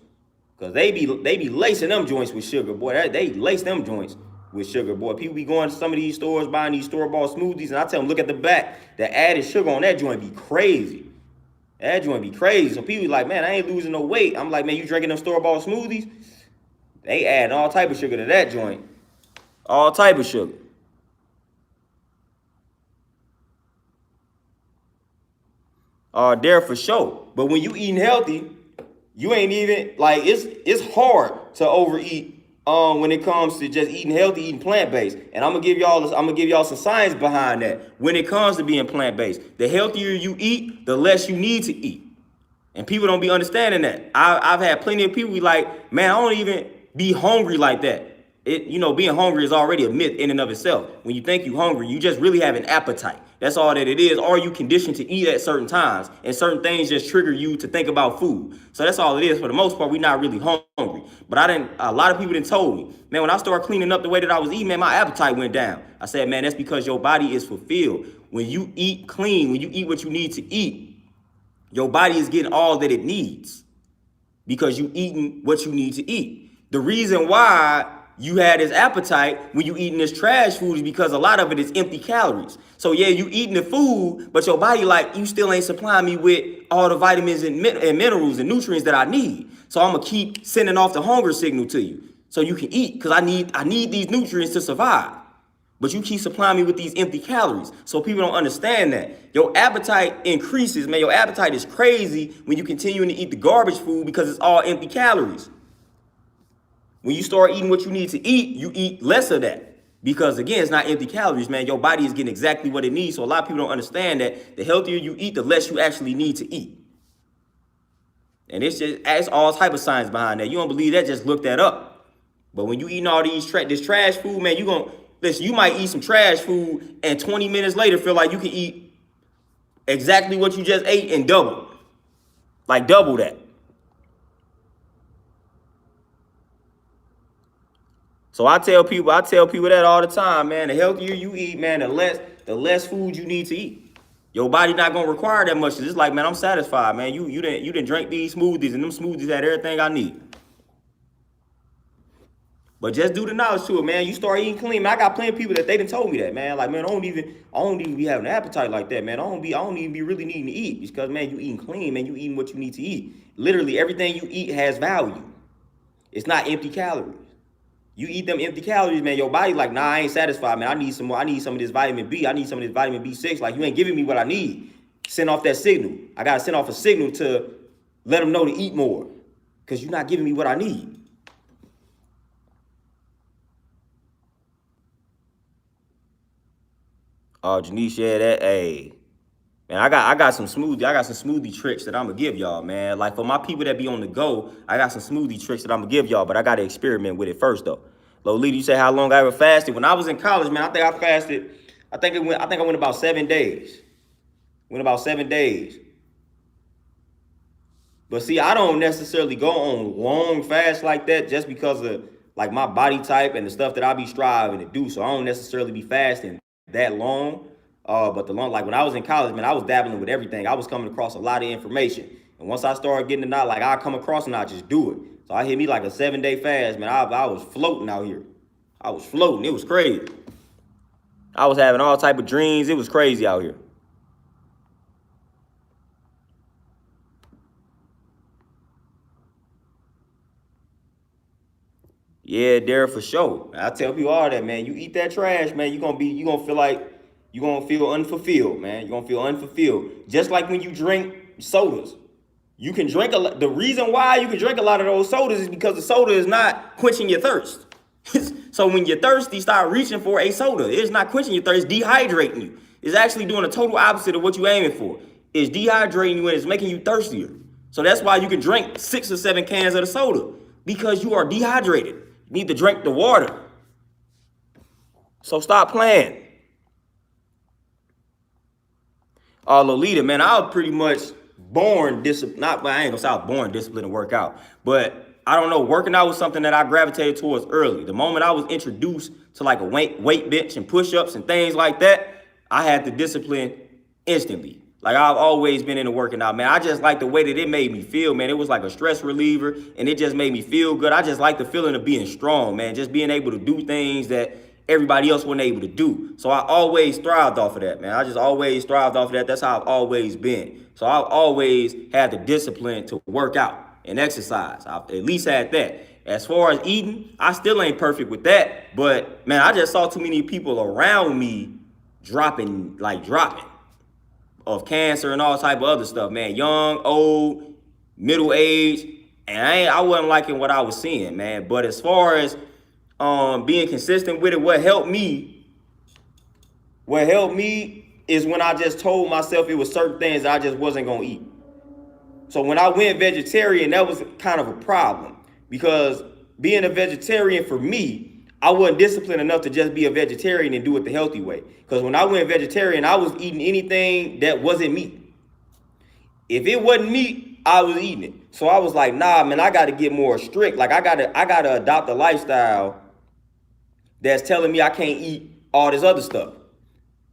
Speaker 1: cause they be lacing them joints with sugar, boy. They lace them joints with sugar, boy. People be going to some of these stores buying these store-bought smoothies, and I tell them, look at the back. The added sugar on that joint be crazy. That joint be crazy. So people be like, man, I ain't losing no weight. I'm like, man, you drinking them store-bought smoothies? They add all type of sugar to that joint. All type of sugar. There for sure. But when you eating healthy, you ain't even like it's hard to overeat when it comes to just eating healthy, eating plant-based. And I'm gonna give y'all some science behind that. When it comes to being plant-based, the healthier you eat, the less you need to eat. And people don't be understanding that. I've had plenty of people be like, man, I don't even be hungry like that. Being hungry is already a myth in and of itself. When you think you're hungry, you just really have an appetite. That's all that it is. Or you conditioned to eat at certain times, and certain things just trigger you to think about food. So that's all it is. For the most part, we're not really hungry. But a lot of people done told me, man, when I started cleaning up the way that I was eating, man, my appetite went down. I said, man, that's because your body is fulfilled. When you eat clean, when you eat what you need to eat, your body is getting all that it needs because you eating what you need to eat. The reason why you had this appetite when you eating this trash food is because a lot of it is empty calories. So yeah, you eating the food, but your body like, you still ain't supplying me with all the vitamins and minerals and nutrients that I need. So I'm gonna keep sending off the hunger signal to you so you can eat, because I need these nutrients to survive. But you keep supplying me with these empty calories. So people don't understand that. Your appetite increases, man. Your appetite is crazy when you continuing to eat the garbage food because it's all empty calories. When you start eating what you need to eat, you eat less of that. Because again, it's not empty calories, man. Your body is getting exactly what it needs. So a lot of people don't understand that the healthier you eat, the less you actually need to eat. And it's all type of science behind that. You don't believe that, just look that up. But when you eating all this trash food, man, you might eat some trash food and 20 minutes later feel like you can eat exactly what you just ate and double. Like double that. So I tell people that all the time, man. The healthier you eat, man, the less food you need to eat. Your body not gonna require that much. It's like, man, I'm satisfied, man. You didn't drink these smoothies, and them smoothies had everything I need. But just do the knowledge to it, man. You start eating clean. Man, I got plenty of people that they done told me that, man. Like, man, I don't even be having an appetite like that, man. I don't even be really needing to eat because, man, you eating clean, man. You eating what you need to eat. Literally, everything you eat has value. It's not empty calories. You eat them empty calories, man. Your body like, nah, I ain't satisfied, man. I need some more. I need some of this vitamin B. I need some of this vitamin B6. Like, you ain't giving me what I need. Send off that signal. I gotta send off a signal to let them know to eat more because you're not giving me what I need. Oh, Janice, yeah, that, hey. Man, I got some smoothie tricks that I'm gonna give y'all, man. Like for my people that be on the go, I got some smoothie tricks that I'm gonna give y'all, but I gotta experiment with it first though. Lolita, you say how long I ever fasted? When I was in college, man, I think I fasted, I think I went about 7 days. Went about 7 days. But see, I don't necessarily go on long fasts like that just because of like my body type and the stuff that I be striving to do. So I don't necessarily be fasting that long. But the long, like when I was in college, man, I was dabbling with everything. I was coming across a lot of information. And once I started getting it out, like I come across and I just do it. So I hit me like a 7-day fast, man. I was floating out here. I was floating. It was crazy. I was having all type of dreams. It was crazy out here. Yeah, Derek, for sure. I tell people all that, man. You eat that trash, man. You gonna feel like you gonna feel unfulfilled, man. You gonna feel unfulfilled. Just like when you drink sodas, you can drink a lot. The reason why you can drink a lot of those sodas is because the soda is not quenching your thirst. So when you're thirsty, start reaching for a soda. It's not quenching your thirst, it's dehydrating you. It's actually doing the total opposite of what you're aiming for. It's dehydrating you and it's making you thirstier. So that's why you can drink 6 or 7 cans of the soda because you are dehydrated. You need to drink the water. So stop playing. Lolita, man, I was pretty much born disciplined. I ain't gonna say I was born disciplined to work out, but I don't know, working out was something that I gravitated towards early. The moment I was introduced to like a weight bench and push-ups and things like that, I had the discipline instantly. Like I've always been into working out, man. I just like the way that it made me feel, man. It was like a stress reliever and it just made me feel good. I just like the feeling of being strong, man. Just being able to do things that everybody else wasn't able to do. So I always thrived off of that, man. I just always thrived off of that. That's how I've always been. So I've always had the discipline to work out and exercise. I've at least had that. As far as eating, I still ain't perfect with that. But man, I just saw too many people around me dropping of cancer and all type of other stuff, man. Young, old, middle age. And I wasn't liking what I was seeing, man. But as far as being consistent with it, what helped me is when I just told myself it was certain things I just wasn't gonna eat. So when I went vegetarian, that was kind of a problem because being a vegetarian for me, I wasn't disciplined enough to just be a vegetarian and do it the healthy way. Because when I went vegetarian, I was eating anything that wasn't meat. If it wasn't meat, I was eating it. So I was like, nah, man, I got to get more strict. Like I gotta adopt a lifestyle that's telling me I can't eat all this other stuff.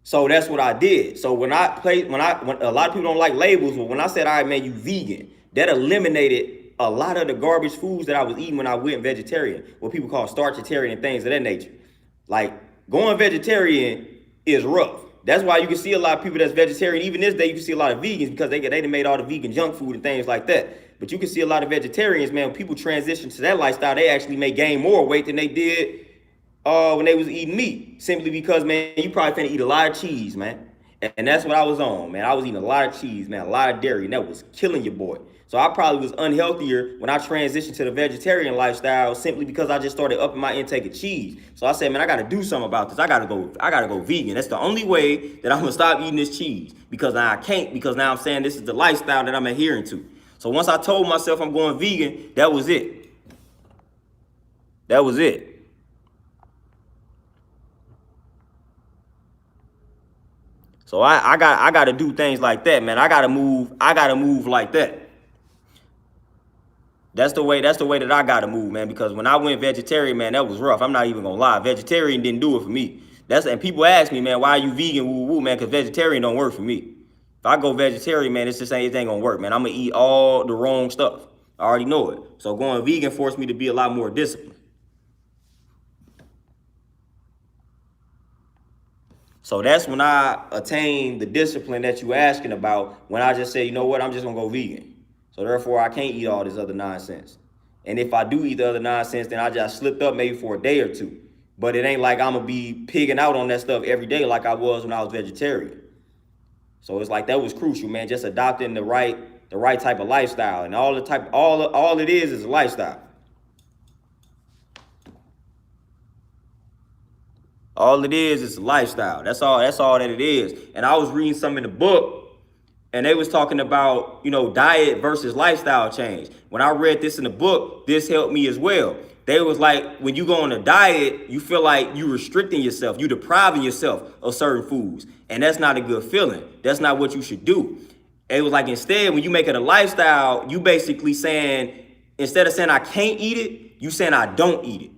Speaker 1: So that's what I did. So when a lot of people don't like labels, but when I said, all right, man, you vegan, that eliminated a lot of the garbage foods that I was eating when I went vegetarian, what people call starchitarian and things of that nature. Like going vegetarian is rough. That's why you can see a lot of people that's vegetarian. Even this day, you can see a lot of vegans because they done made all the vegan junk food and things like that. But you can see a lot of vegetarians, man, when people transition to that lifestyle, they actually may gain more weight than they did when they was eating meat, simply because, man, you probably finna eat a lot of cheese, man. And that's what I was on, man. I was eating a lot of cheese, man, a lot of dairy, and that was killing your boy. So I probably was unhealthier when I transitioned to the vegetarian lifestyle simply because I just started upping my intake of cheese. So I said, man, I gotta do something about this. I gotta go vegan. That's the only way that I'm gonna stop eating this cheese, because now I can't, because now I'm saying this is the lifestyle that I'm adhering to. So once I told myself I'm going vegan, that was it. That was it. So I got to do things like that, man. I got to move like that. That's the way that I got to move, man, because when I went vegetarian, man, that was rough. I'm not even going to lie. Vegetarian didn't do it for me. And people ask me, man, why are you vegan? Woo woo, man, because vegetarian don't work for me. If I go vegetarian, man, it ain't going to work, man. I'm going to eat all the wrong stuff. I already know it. So going vegan forced me to be a lot more disciplined. So that's when I attained the discipline that you asking about, when I just say, you know what, I'm just gonna go vegan. So therefore I can't eat all this other nonsense. And if I do eat the other nonsense, then I just slipped up maybe for a day or two. But it ain't like I'm gonna be pigging out on that stuff every day like I was when I was vegetarian. So it's like that was crucial, man. Just adopting the right type of lifestyle, and all it is a lifestyle. All it is a lifestyle. That's all. That's all that it is. And I was reading some in the book, and they was talking about, diet versus lifestyle change. When I read this in the book, this helped me as well. They was like, when you go on a diet, you feel like you restricting yourself, you depriving yourself of certain foods, and that's not a good feeling. That's not what you should do. It was like, instead, when you make it a lifestyle, you basically saying, instead of saying I can't eat it, you saying I don't eat it.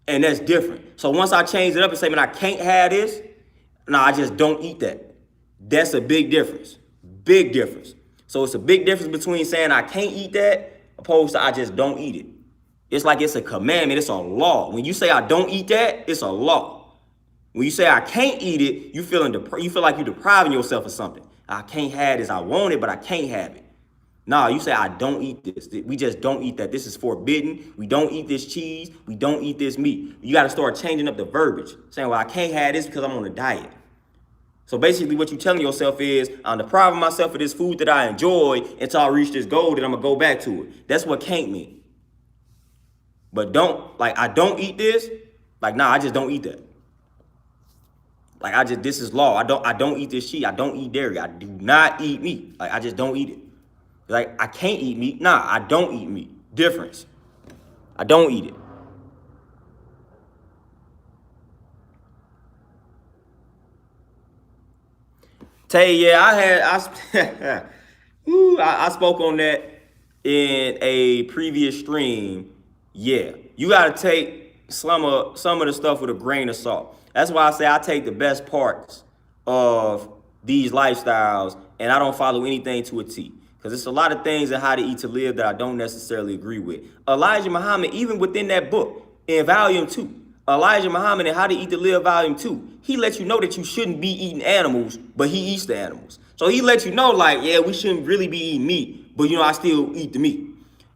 Speaker 1: And that's different. So once I change it up and say, man, I can't have this, no, I just don't eat that. That's a big difference. Big difference. So it's a big difference between saying I can't eat that opposed to I just don't eat it. It's like it's a commandment. It's a law. When you say I don't eat that, it's a law. When you say I can't eat it, you feel like you're depriving yourself of something. I can't have this. I want it, but I can't have it. Nah, you say, I don't eat this. We just don't eat that. This is forbidden. We don't eat this cheese. We don't eat this meat. You got to start changing up the verbiage. Saying, well, I can't have this because I'm on a diet. So basically what you're telling yourself is, I'm depriving myself of this food that I enjoy until I reach this goal, then I'm going to go back to it. That's what can't mean. But I don't eat this. Like, nah, I just don't eat that. Like, this is law. I don't eat this cheese. I don't eat dairy. I do not eat meat. Like, I just don't eat it. Like, I can't eat meat. Nah, I don't eat meat. Difference. I don't eat it. Tay, yeah, I spoke on that in a previous stream. Yeah, you gotta take some of the stuff with a grain of salt. That's why I say I take the best parts of these lifestyles and I don't follow anything to a T. Because it's a lot of things in How to Eat to Live that I don't necessarily agree with. Elijah Muhammad, even within that book, in volume 2, Elijah Muhammad and How to Eat to Live volume 2, he lets you know that you shouldn't be eating animals, but he eats the animals. So he lets you know, like, yeah, we shouldn't really be eating meat, but I still eat the meat.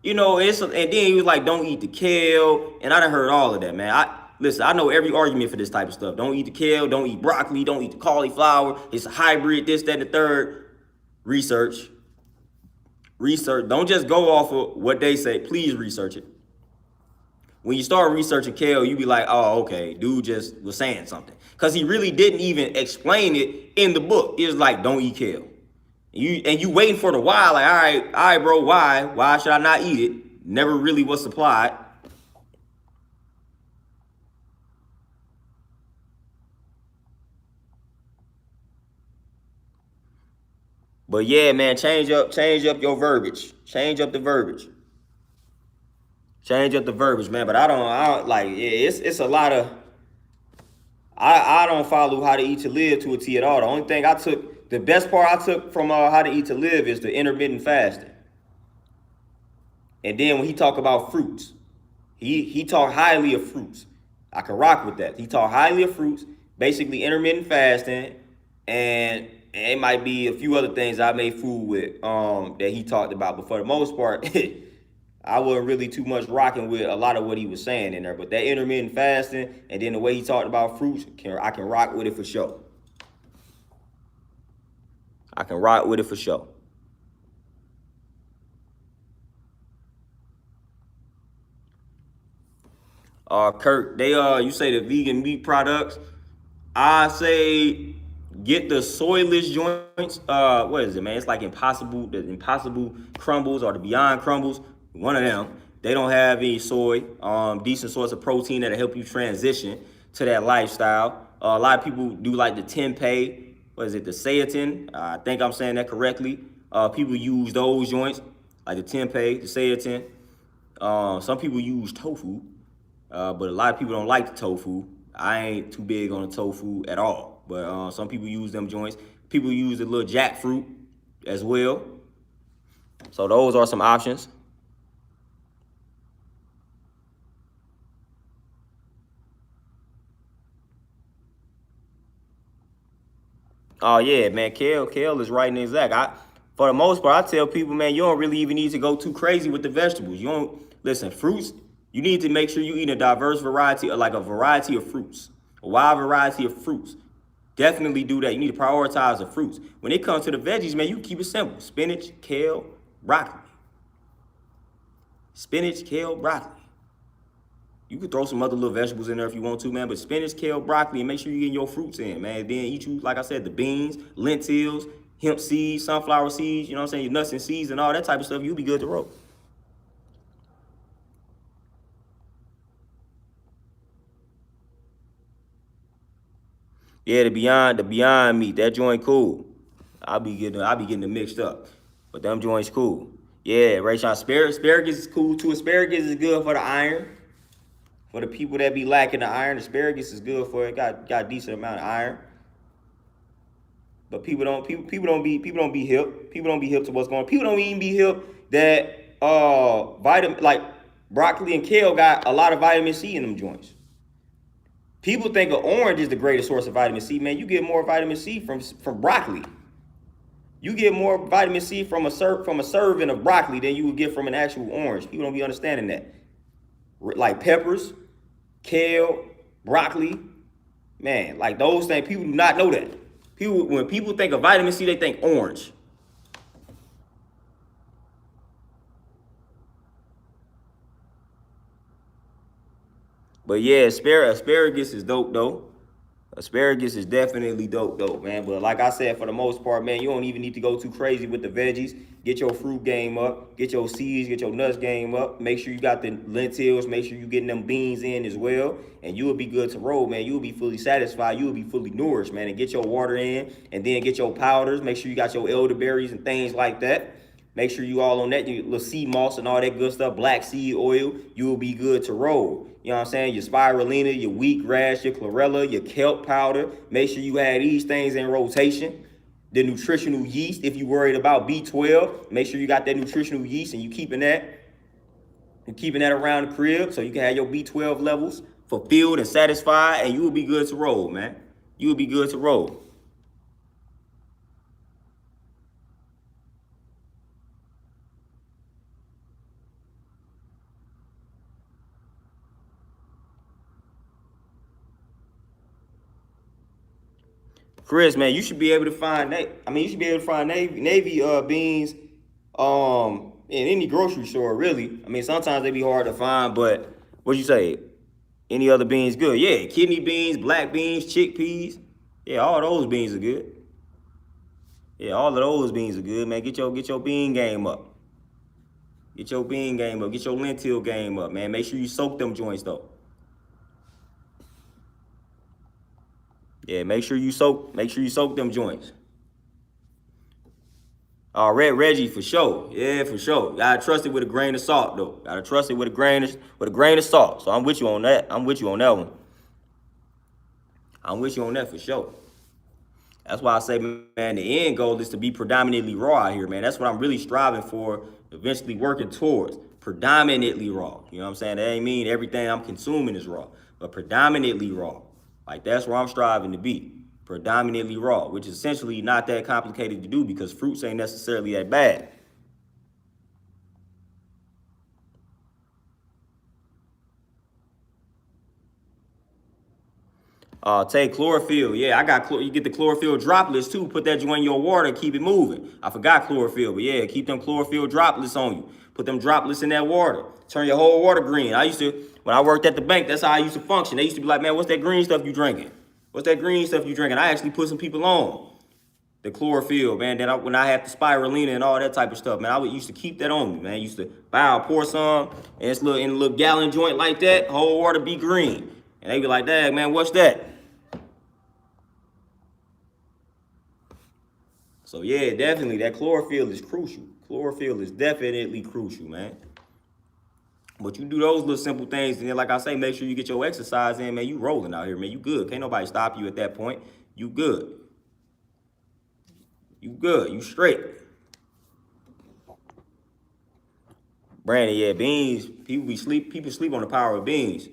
Speaker 1: And then he was like, don't eat the kale, and I done heard all of that, man. Listen, I know every argument for this type of stuff. Don't eat the kale, don't eat broccoli, don't eat the cauliflower. It's a hybrid, this, that, and the third. Research. Don't just go off of what they say. Please research it. When you start researching kale, you be like, oh, okay, dude just was saying something. Because he really didn't even explain it in the book. It was like, don't eat kale. You waiting for the why, like, all right, bro, why? Why should I not eat it? Never really was supplied. But yeah, man, change up your verbiage. Change up the verbiage. Change up the verbiage, man. But I don't like, yeah, it's a lot of, I don't follow How to Eat to Live to a T at all. The only thing the best part I took from How to Eat to Live is the intermittent fasting. And then when he talk about fruits, he talk highly of fruits. I can rock with that. He talk highly of fruits, basically intermittent fasting, and it might be a few other things I made food with that he talked about. But for the most part, I wasn't really too much rocking with a lot of what he was saying in there. But that intermittent fasting and then the way he talked about fruits, I can rock with it for sure. I can rock with it for sure. Kurt, you say the vegan meat products. I say get the soyless joints. What is it, man? It's like the Impossible crumbles or the Beyond crumbles. One of them. They don't have any soy. Decent source of protein that'll help you transition to that lifestyle. A lot of people do like the tempeh. What is it? The seitan. I think I'm saying that correctly. People use those joints like the tempeh, the seitan. Some people use tofu. But a lot of people don't like the tofu. I ain't too big on the tofu at all. But some people use them joints. People use the little jackfruit as well. So those are some options. Oh yeah, man, kale is right and exact. For the most part, I tell people, man, you don't really even need to go too crazy with the vegetables. You don't listen, fruits, you need to make sure you eat a diverse variety, or like a variety of fruits, a wide variety of fruits. Definitely do that. You need to prioritize the fruits. When it comes to the veggies, man, you keep it simple. Spinach, kale, broccoli. Spinach, kale, broccoli. You could throw some other little vegetables in there if you want to, man. But spinach, kale, broccoli, and make sure you get your fruits in, man. Then eat you, like I said, the beans, lentils, hemp seeds, sunflower seeds, you know what I'm saying? Your nuts and seeds and all that type of stuff. You'll be good to roll. Yeah, the beyond meat, that joint cool. I'll be getting it mixed up. But them joints cool. Yeah, Ray Sean, asparagus is cool too. Asparagus is good for the iron. For the people that be lacking the iron, asparagus is good for it. Got a decent amount of iron. But people don't be hip. People don't be hip to what's going on. People don't even be hip that vitamin like broccoli and kale got a lot of vitamin C in them joints. People think an orange is the greatest source of vitamin C. Man, you get more vitamin C from broccoli. You get more vitamin C from a serving of broccoli than you would get from an actual orange. People don't be understanding that. Like peppers, kale, broccoli, man, like those things. People do not know that. When people think of vitamin C, they think orange. But yeah, asparagus is dope though. Asparagus is definitely dope, man. But like I said, for the most part, man, you don't even need to go too crazy with the veggies. Get your fruit game up. Get your seeds, get your nuts game up. Make sure you got the lentils. Make sure you getting them beans in as well. And you will be good to roll, man. You will be fully satisfied. You will be fully nourished, man. And get your water in. And then get your powders. Make sure you got your elderberries and things like that. Make sure you all on that, your little sea moss and all that good stuff, black seed oil, you will be good to roll. You know what I'm saying? Your spirulina, your wheatgrass, your chlorella, your kelp powder. Make sure you have these things in rotation. The nutritional yeast, if you're worried about B12, make sure you got that nutritional yeast and you keeping that. You're keeping that around the crib so you can have your B12 levels fulfilled and satisfied, and you will be good to roll, man. You will be good to roll. Chris, man, you should be able to find you should be able to find navy beans in any grocery store, really. I mean, sometimes they be hard to find, but what you say? Any other beans good? Yeah, kidney beans, black beans, chickpeas. Yeah, all those beans are good. Yeah, all of those beans are good, man. Get your bean game up. Get your bean game up. Get your lentil game up, man. Make sure you soak them joints though. Yeah, make sure you soak them joints. Red Reggie for sure. Yeah, for sure. Gotta trust it with a grain of salt though. Gotta trust it with a grain of salt. So I'm with you on that. I'm with you on that one. I'm with you on that for sure. That's why I say, man, the end goal is to be predominantly raw out here, man. That's what I'm really striving for, eventually working towards. Predominantly raw. You know what I'm saying? That ain't mean everything I'm consuming is raw, but predominantly raw. Like that's where I'm striving to be. Predominantly raw, which is essentially not that complicated to do because fruits ain't necessarily that bad. Take chlorophyll. Yeah, you get the chlorophyll droplets too. Put that joint in your water and keep it moving. I forgot chlorophyll, but yeah, keep them chlorophyll droplets on you. Put them droplets in that water. Turn your whole water green. When I worked at the bank, that's how I used to function. They used to be like, man, what's that green stuff you drinking? What's that green stuff you drinking? I actually put some people on the chlorophyll, man. Then when I had the spirulina and all that type of stuff, man, used to keep that on me, man. I used to pour some, and it's in a little gallon joint like that, whole water be green. And they be like, dang, man, what's that? So yeah, definitely that chlorophyll is crucial. Chlorophyll is definitely crucial, man. But you do those little simple things, and then like I say, make sure you get your exercise in, man. You rolling out here, man. You good. Can't nobody stop you at that point. You good. You good. You straight. Brandon, yeah, beans. People sleep on the power of beans.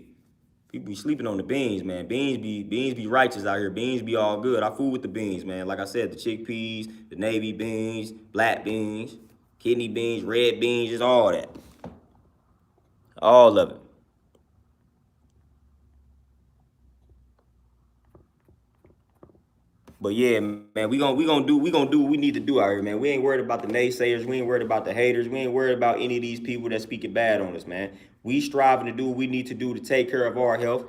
Speaker 1: People be sleeping on the beans, man. Beans be righteous out here. Beans be all good. I fool with the beans, man. Like I said, the chickpeas, the navy beans, black beans, kidney beans, red beans, just all that. All of it. But yeah, man, we gonna do what we need to do out here, man. We ain't worried about the naysayers. We ain't worried about the haters. We ain't worried about any of these people that speaking bad on us, man. We striving to do what we need to do to take care of our health.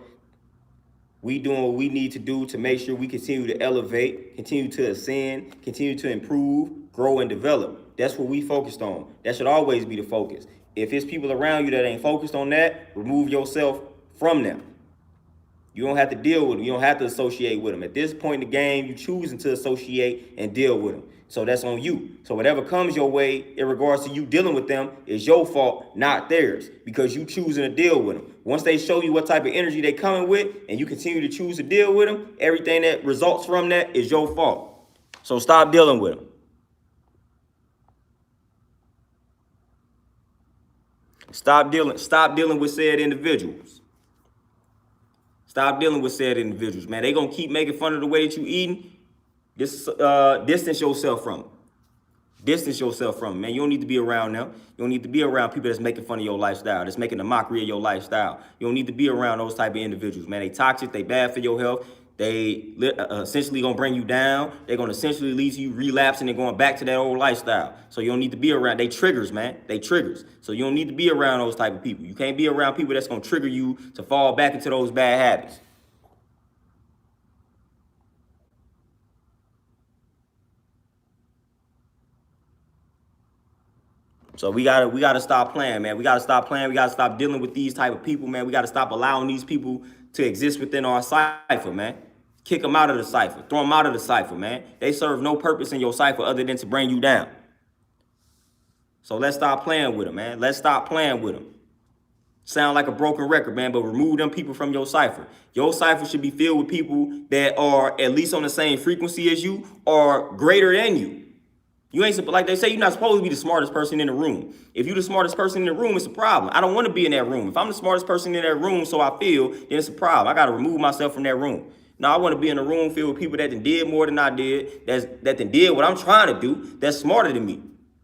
Speaker 1: We doing what we need to do to make sure we continue to elevate, continue to ascend, continue to improve, grow, and develop. That's what we focused on. That should always be the focus. If it's people around you that ain't focused on that, remove yourself from them. You don't have to deal with them. You don't have to associate with them. At this point in the game, you choosing to associate and deal with them. So that's on you. So whatever comes your way in regards to you dealing with them is your fault, not theirs, because you choosing to deal with them. Once they show you what type of energy they coming with and you continue to choose to deal with them, everything that results from that is your fault. So stop dealing with them. Stop dealing with said individuals. Stop dealing with said individuals, man. They gonna keep making fun of the way that you eating. Distance yourself from them. Distance yourself from them, man. You don't need to be around them. You don't need to be around people that's making fun of your lifestyle, that's making a mockery of your lifestyle. You don't need to be around those type of individuals, man. They toxic, they bad for your health. They essentially gonna bring you down. They're gonna essentially leave you relapsing and going back to that old lifestyle. So you don't need to be around. They triggers, man. They triggers. So you don't need to be around those type of people. You can't be around people that's gonna trigger you to fall back into those bad habits. So we gotta stop playing, man. We gotta stop playing. We gotta stop dealing with these type of people, man. We gotta stop allowing these people to exist within our cipher, man. Kick them out of the cipher. Throw them out of the cipher, man. They serve no purpose in your cipher other than to bring you down. So let's stop playing with them, man. Let's stop playing with them. Sound like a broken record, man, but remove them people from your cipher. Your cipher should be filled with people that are at least on the same frequency as you or greater than you. You ain't, like they say, you're not supposed to be the smartest person in the room. If you're the smartest person in the room, it's a problem. I don't want to be in that room. If I'm the smartest person in that room, so I feel, then it's a problem. I got to remove myself from that room. Now, I want to be in a room filled with people that did more than I did, that did what I'm trying to do, that's smarter than me.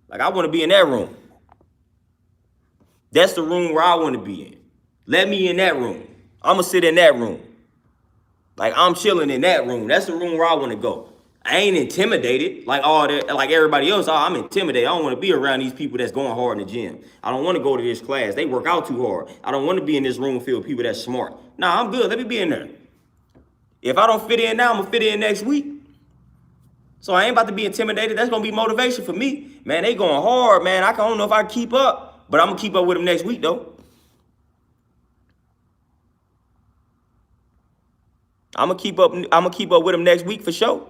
Speaker 1: Like, I want to be in that room. That's the room where I want to be in. Let me in that room. I'm going to sit in that room. Like, I'm chilling in that room. That's the room where I want to go. I ain't intimidated like all that, like everybody else. I'm intimidated. I don't want to be around these people that's going hard in the gym. I don't want to go to this class. They work out too hard. I don't want to be in this room filled with people that's smart. Nah, I'm good. Let me be in there. If I don't fit in now, I'm going to fit in next week. So I ain't about to be intimidated. That's going to be motivation for me. Man, they going hard, man. I don't know if I can keep up, but I'm going to keep up with them next week, though. I'm going to keep up with them next week for sure.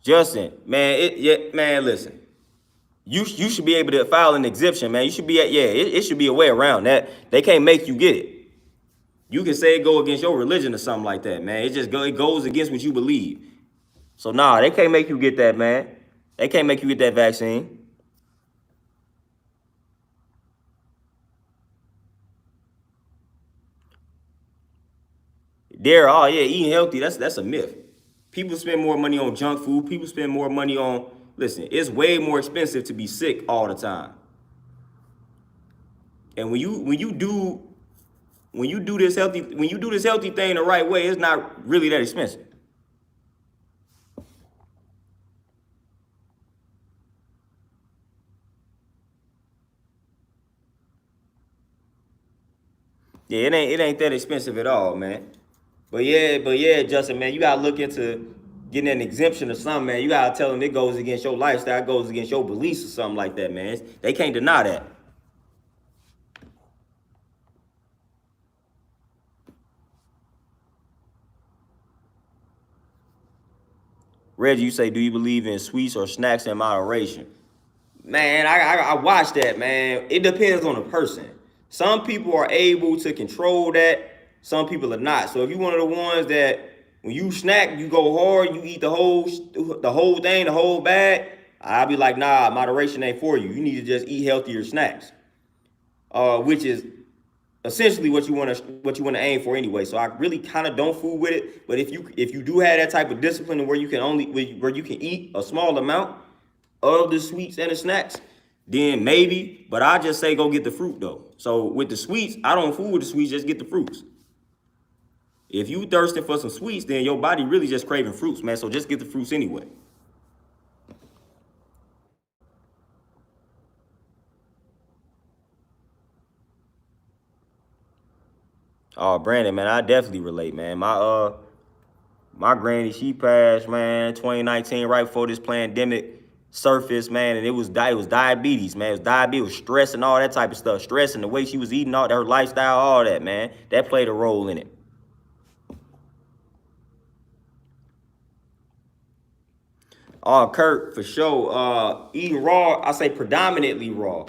Speaker 1: Justin, man, listen. You should be able to file an exemption, man. You should be it should be a way around that. They can't make you get it. You can say it go against your religion or something like that, man. It goes against what you believe. So nah, they can't make you get that, man. They can't make you get that vaccine. Eating healthy, that's a myth. People spend more money on junk food. People spend more money on, listen, it's way more expensive to be sick all the time. And when you do this healthy thing the right way, it's not really that expensive. Yeah, it ain't that expensive at all, man. But yeah, Justin, man, you gotta look into getting an exemption or something, man. You gotta tell them it goes against your lifestyle, it goes against your beliefs or something like that, man. They can't deny that. Reggie, you say, do you believe in sweets or snacks in moderation? Man, I watch that, man. It depends on the person. Some people are able to control that. Some people are not. So if you're one of the ones that When you snack, you go hard, you eat the whole thing, the whole bag. I'll be like, nah, moderation ain't for you. You need to just eat healthier snacks, which is essentially what you want to aim for anyway. So I really kind of don't fool with it. But if you do have that type of discipline where you can eat a small amount of the sweets and the snacks, then maybe. But I just say go get the fruit though. So with the sweets, I don't fool with the sweets. Just get the fruits. If you thirsting for some sweets, then your body really just craving fruits, man. So just get the fruits anyway. Oh, Brandon, man, I definitely relate, man. My granny, she passed, man, 2019, right before this pandemic surfaced, man, and it was diabetes, man. It was diabetes, it was stress and all that type of stuff. Stress and the way she was eating, all her lifestyle, all that, man. That played a role in it. Oh, Kurt, for sure. Eating raw, I say predominantly raw.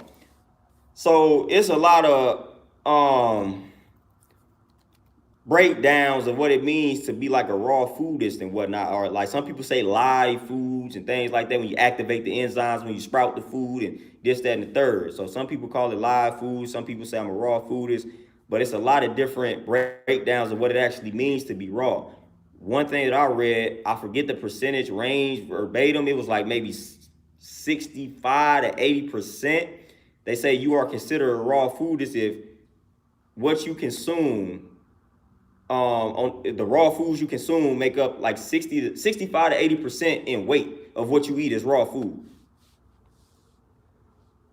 Speaker 1: So it's a lot of breakdowns of what it means to be like a raw foodist and whatnot, or like some people say live foods and things like that, when you activate the enzymes, when you sprout the food and this, that, and the third. So some people call it live food, some people say I'm a raw foodist, but it's a lot of different breakdowns of what it actually means to be raw. One thing that I read, I forget the percentage range verbatim, it was like maybe 65 to 80%. They say you are considered a raw foodist if what you consume, on the raw foods you consume, make up like 65 to 80% in weight of what you eat is raw food.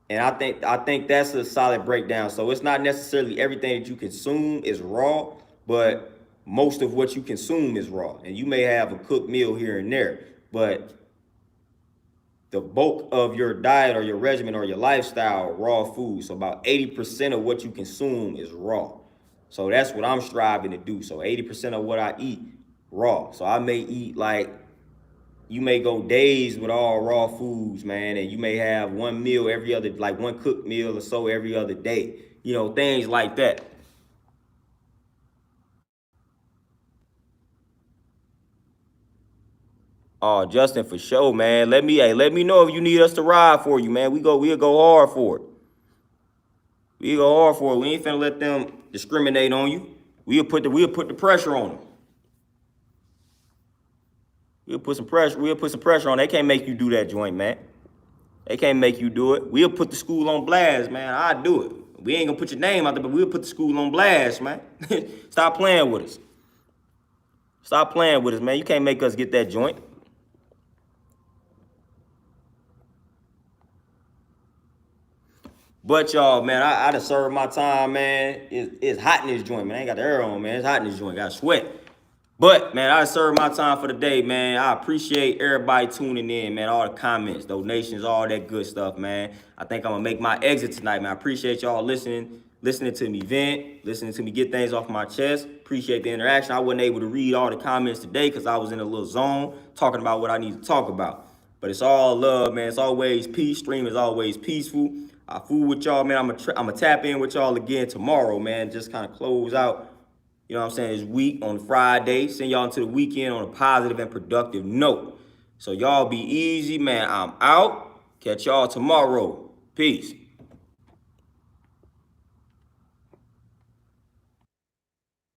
Speaker 1: And I think that's a solid breakdown. So it's not necessarily everything that you consume is raw, but most of what you consume is raw. And you may have a cooked meal here and there, but the bulk of your diet or your regimen or your lifestyle, raw food. So about 80% of what you consume is raw. So that's what I'm striving to do. So 80% of what I eat, raw. So I may eat like, you may go days with all raw foods, man, and you may have one meal every other, like one cooked meal or so every other day. You know, things like that. Oh, Justin, for sure, man. Let me know if you need us to ride for you, man. We'll go hard for it. We'll go hard for it. We ain't finna let them discriminate on you. We'll put the pressure on them. We'll put some pressure on. They can't make you do that joint, man. They can't make you do it. We'll put the school on blast, man. I do it. We ain't gonna put your name out there, but we'll put the school on blast, man. Stop playing with us. Stop playing with us, man. You can't make us get that joint. But y'all, man, I done served my time, man. It's hot in this joint, man. I ain't got the air on, man. It's hot in this joint. Got sweat. But, man, I served my time for the day, man. I appreciate everybody tuning in, man. All the comments, donations, all that good stuff, man. I think I'm going to make my exit tonight, man. I appreciate y'all listening to me vent, listening to me get things off my chest. Appreciate the interaction. I wasn't able to read all the comments today because I was in a little zone talking about what I need to talk about. But it's all love, man. It's always peace. Stream is always peaceful. I fool with y'all, man. I'm gonna tap in with y'all again tomorrow, man. Just kind of close out, you know what I'm saying, this week on Friday. Send y'all into the weekend on a positive and productive note. So y'all be easy, man. I'm out. Catch y'all tomorrow. Peace.